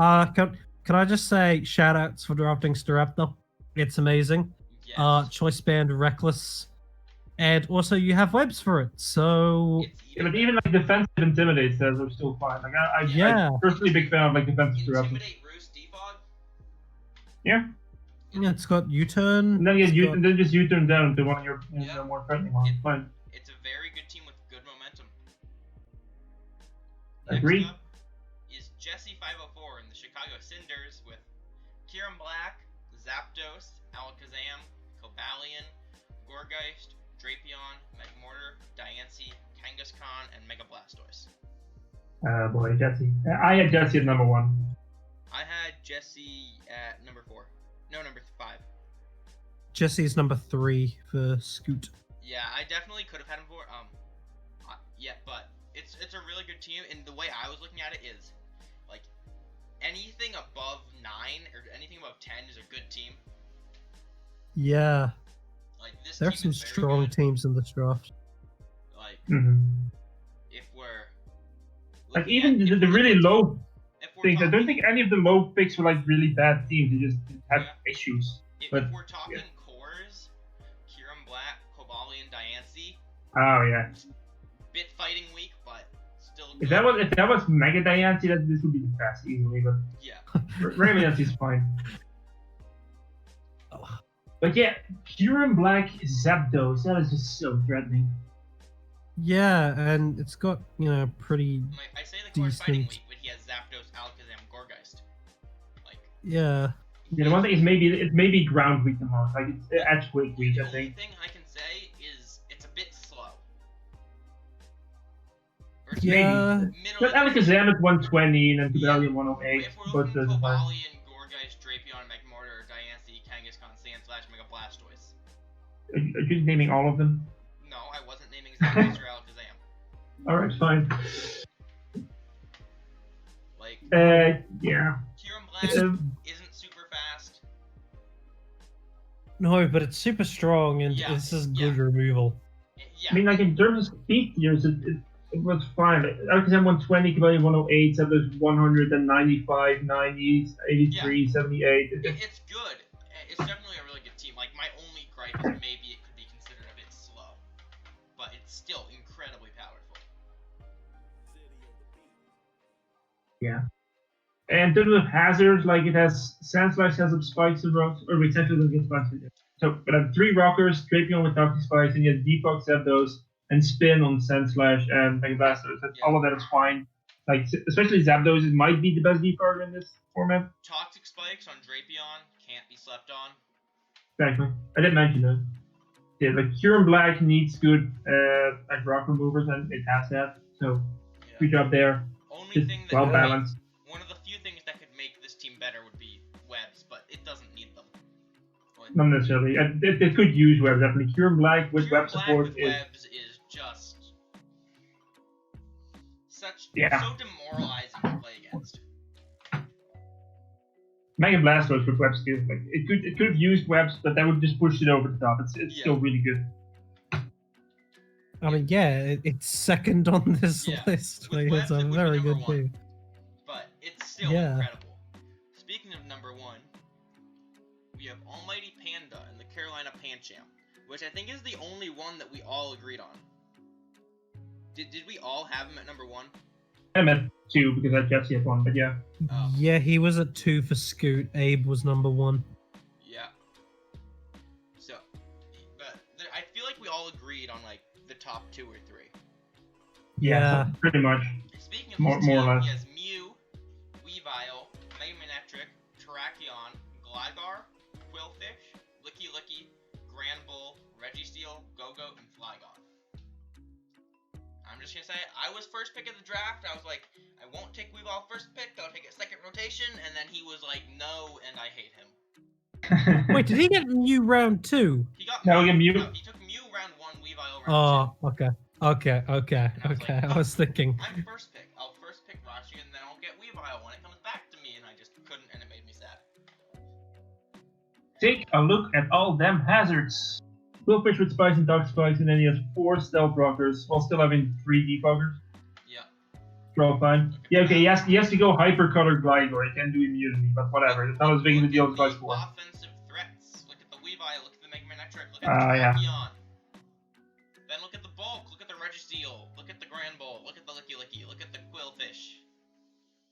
can I just say shout outs for drafting Staraptor? It's amazing. Yes. Choice Band Reckless. And also you have webs for it, so It's Yeah, but even like defensive Intimidate says are still fine. Like Yeah. I'm personally a big fan of like defensive Staraptor. Intimidate, Roost, Defog. Yeah. yeah, it's got U-turn. And then it's got- and then just U-turn down to one of your Yeah. more friendly ones. Fine. It's a very good team with good momentum. Agreed. Next up is Jesse 504 in the Chicago Cinders with Kieran Black, Zapdos, Alakazam, Cobalion, Gorgeist, Drapion, Megmortar, Diancie, Kangaskhan, and Mega Blastoise. Boy, Jesse. I had Jesse at number 1. I had Jesse at number 4. No, number 5. Jesse's number 3 for Scoot. Yeah, I definitely could have had him for yeah, but it's a really good team, and the way I was looking at it is like anything above 9 or anything above 10 is a good team. Yeah, Like this there's team some is very strong good. teams in this draft. Like if we're Like looking even at, the really low if we're things. I don't talking- think any of the low picks were like really bad teams. They just had Yeah. issues. if but, we're talking yeah. cores, Kieran Black, Cobalion, Diancie, Oh yeah. bit fighting weak, but still good. If that was Mega Diancie, this would be the best easily. But Yeah. Rare Diancie's fine. But yeah, Kieran Black Zapdos. That is just so threatening. Yeah, and it's got, you know, pretty. Like, I say the core's fighting Decent. weak, but he has Zapdos, Alakazam, Gorgeist. Like Yeah. Yeah, the one thing is maybe ground weak the most. Like it's edge weak, the I only think. thing I can say is it's a bit slow. Or it's Yeah. middle But of the- Alakazam at 120 and then Cobalion 108. If we're But looking fine. Cobalion, Gorgeist, Drapion, Megmortar, Diancie, Kangaskhan, Sandslash, Mega Blastoise. Are you just naming all of them? No, I wasn't naming Zapdos or Alakazam. Alright, fine. Like, Yeah. Kieran Black It's isn't super fast. No, but it's super strong, and Yeah, this is good yeah. removal. Yeah. I mean, like in terms of speed tiers, it was fine. Alakazam 120, Cobalion 108, Zapdos 195, 90, 83, 78. It's good. It's definitely a really good team. Like, my only gripe is maybe it could be considered a bit slow. But it's still incredibly powerful. Yeah. And in terms of hazards, like it has Sandslash has some spikes and rocks, or wait, Sandslash doesn't get spikes. So, but I have 3 rockers, Drapion with Toxic Spikes, and you have Defog, Zapdos, and Spin on Sandslash and Mega Blastoise. All of that is fine. Like, especially Zapdos, it might be the best defog in this format. Toxic Spikes on Drapion can't be slept on. Exactly. I didn't mention that. Yeah, like Kieran Black needs good like rock removers, and it has that. So, Yeah. good job there. Only Just thing that well could balanced. one of the few things that could make this team better would be webs, but it doesn't need them. Like, Not necessarily. They could use web, definitely. Kieran Black with Kieran web Black support with is. webs is just Yeah. so demoralizing to play against. Mega Blastoise with web skills. Like it could have used webs, but that would just push it over the top. It's still really good. I mean, yeah, it's second on this Yeah. list. With Like, webs, it's a it would be very number good one. team. But it's still Yeah. incredible. Speaking of number one, we have Almighty Panda and the Carolina Pancham, which I think is the only one that we all agreed on. Did we all have him at number one? I'm at 2 because I Jesse had 1, but yeah. Oh. Yeah, he was at 2 for Scoot. Abe was number 1. Yeah. So, but I feel like we all agreed on like the top 2 or 3. Yeah. So pretty much. Speaking of More this team, or less. he has Mew, Weavile, Megamanectric, Terrakion, Gligar, Quillfish, Licky Licky, Granbull, Registeel, Go-Go, and Flygon. I'm just gonna say, I was first pick of the draft. I was like, I won't take Weavile first pick. I'll take it second rotation. And then he was like, no, and I hate him. Wait, did he get Mew round 2? He got No, he got Mew. No, he took Mew round 1, Weavile round 2. Oh, okay. Okay. And I was like, I was thinking. I'm first pick. I'll first pick Rashi, and then I'll get Weavile when it comes back to me. And I just couldn't, and it made me sad. Take a look at all them hazards. Quillfish with spikes and dark spikes, and then he has 4 stealth rockers while still having 3 defoggers. Yeah. Draw fine. Yeah, okay, he has to go hypercolor Gligar. He can't do immunity, but whatever. It's not as big of a deal as Vice 4. Offensive threats. Look at the Weavile, look at the Megamanectric, look at the Yeah. Terrakion. Then look at the Bulk, look at the Registeel, look at the Granbull, look at the Licky Licky, look at the Quillfish.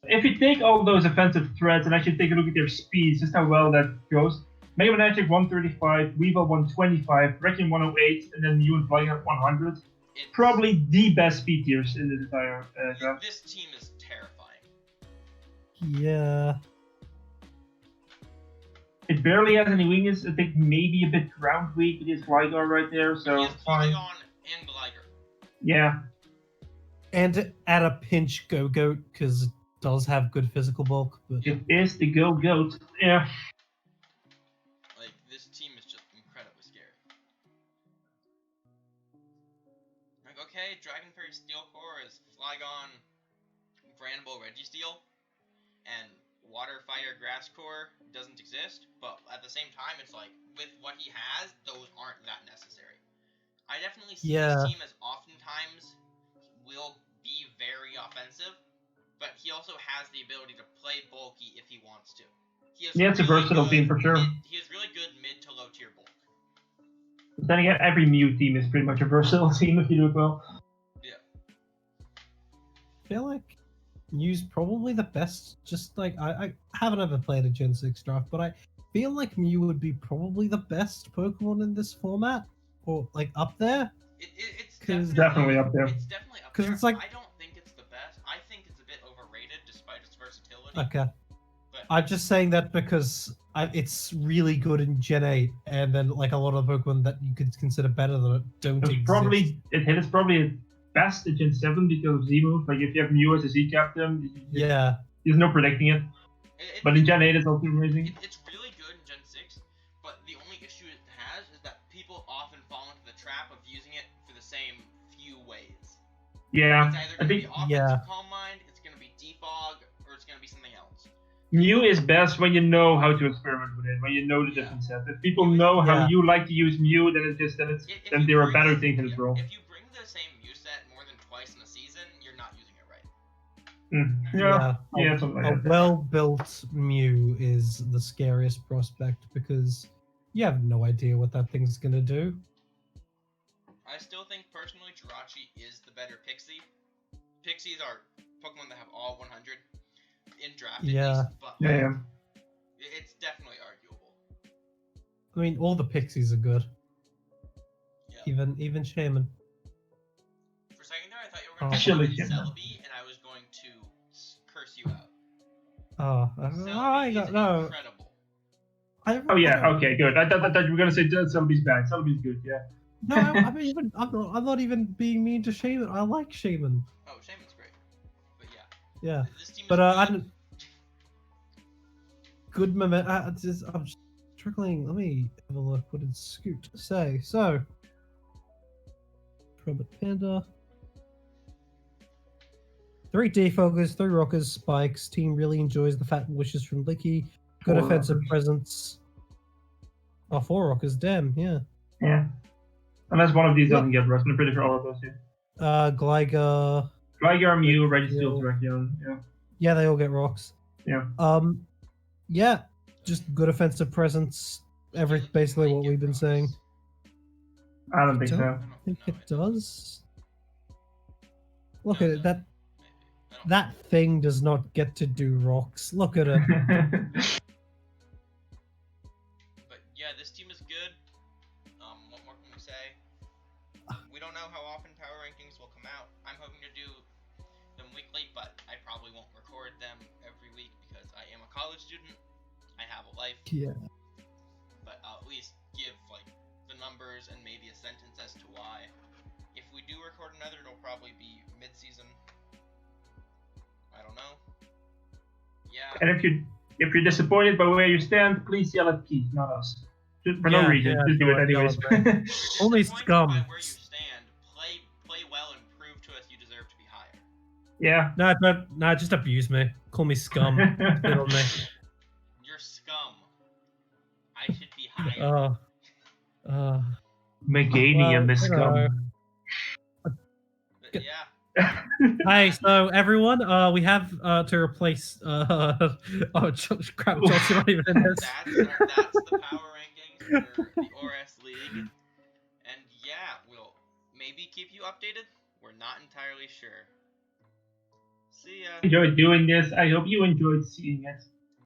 If you take all those offensive threats and actually take a look at their speeds, just how well that goes. Megamanectric 135, Weavile 125, Reckon 108, and then Mew and Flying at 100. It's, Probably the best speed tiers in this entire draft. This team is terrifying. Yeah. It barely has any weakness. I think maybe a bit ground weak with his Gligar right there, so He has it's fine. Flygon and Gligar. Yeah. And at a pinch, Go-Goat, because it does have good physical bulk. But It is the Go-Goat. Yeah. Like, this team is just incredibly scary. Like, okay, Dragon Fairy Steel Core is Flygon, Granbull, Registeel, and Water, Fire, Grass Core doesn't exist, but at the same time, it's like, with what he has, those aren't that necessary. I definitely see this team as oftentimes will be very offensive, but he also has the ability to play bulky if he wants to. Yeah, it's a versatile team for sure. He has really good mid to low tier bulk. But then again, every Mew team is pretty much a versatile team if you do it well. Yeah. I feel like Mew's probably the best. Just like, I haven't ever played a Gen 6 draft, but I feel like Mew would be probably the best Pokemon in this format. Or, like, up there. It's definitely up there. It's definitely up 'Cause there. it's like- I don't think it's the best. I think it's a bit overrated despite its versatility. Okay. But I'm just saying that because it's really good in Gen 8, and then like a lot of Pokemon that you could consider better than it don't exist. It is probably best in Gen 7 because of Z-Move. Like if you have Mew as a Z captain, Yeah. there's no predicting it. But in Gen 8 it's also amazing. It's really good in Gen 6, but the only issue it has is that people often fall into the trap of using it for the same few ways. Yeah, It's either I going to be think offensive Calm Mind, it's going to be Defog, or it's going to be something else. Mew is best when you know how to experiment with it, when you know the different sets. If people know how you like to use Mew, then then there are better things in this role. If you bring the same Mew set more than twice in a season, you're not using it right. Yeah, something like A that. well-built Mew is the scariest prospect because you have no idea what that thing's gonna do. I still think personally Jirachi is the better Pixie. Pixies are Pokemon that have all 100 in draft at least, but Yeah. it's definitely arguable. I mean, all the Pixies are good. Yeah. Even Shaman. For a second there, I thought you were going to Actually, say yeah. Celebi, and I was going to curse you out. Oh, I Celebi got is no. incredible. Oh yeah, okay, good. I thought you were gonna say Celebi's bad. Celebi's good, yeah. No, I'm not even being mean to Shaman. I like Shaman. Oh, Shaman's great. But yeah. Yeah, This team but is I good. didn't. Good moment. I'm struggling. Let me have a look. What did Scoot say? So, Trumpet Panda. 3 defogers, 3 rockers, spikes. Team really enjoys the fat wishes from Licky. Good 4 offensive rockers. presence. Oh, 4 rockers, damn, yeah. Yeah. Unless one of these Yep. doesn't get rocks, I'm pretty sure all of those do. Gligar. Gligar, Mew, Registeel, Registeel. Terrakion. Yeah. Yeah, they all get rocks. Yeah. Yeah, just good offensive presence. Basically what we've been saying. I don't think so. I think it does. Look at it. That thing does not get to do rocks. Look at it. But yeah, this team is good. What more can we say? We don't know how often power rankings will come out. I'm hoping to do them weekly, but I probably won't record them every week because I am a college student. I have a life. Yeah. But I'll at least give like the numbers and maybe a sentence as to why. If we do record another, it'll probably be mid-season. I don't know. Yeah. And if you're disappointed by where you stand, please yell at Keith, not us. Just for no reason. Just do it anyways. Only By scum. where you stand, play well and prove to us you deserve to be higher. Yeah. No, just abuse me. Call me scum. Spit on me. You're scum. I should be higher. Meganium is scum. But yeah. Hey, so everyone, we have to replace. Oh, crap! Jolts, you're not even in this. That's the power rankings for the ORAS League, and yeah, we'll maybe keep you updated. We're not entirely sure. See ya. Enjoyed doing this. I hope you enjoyed seeing it.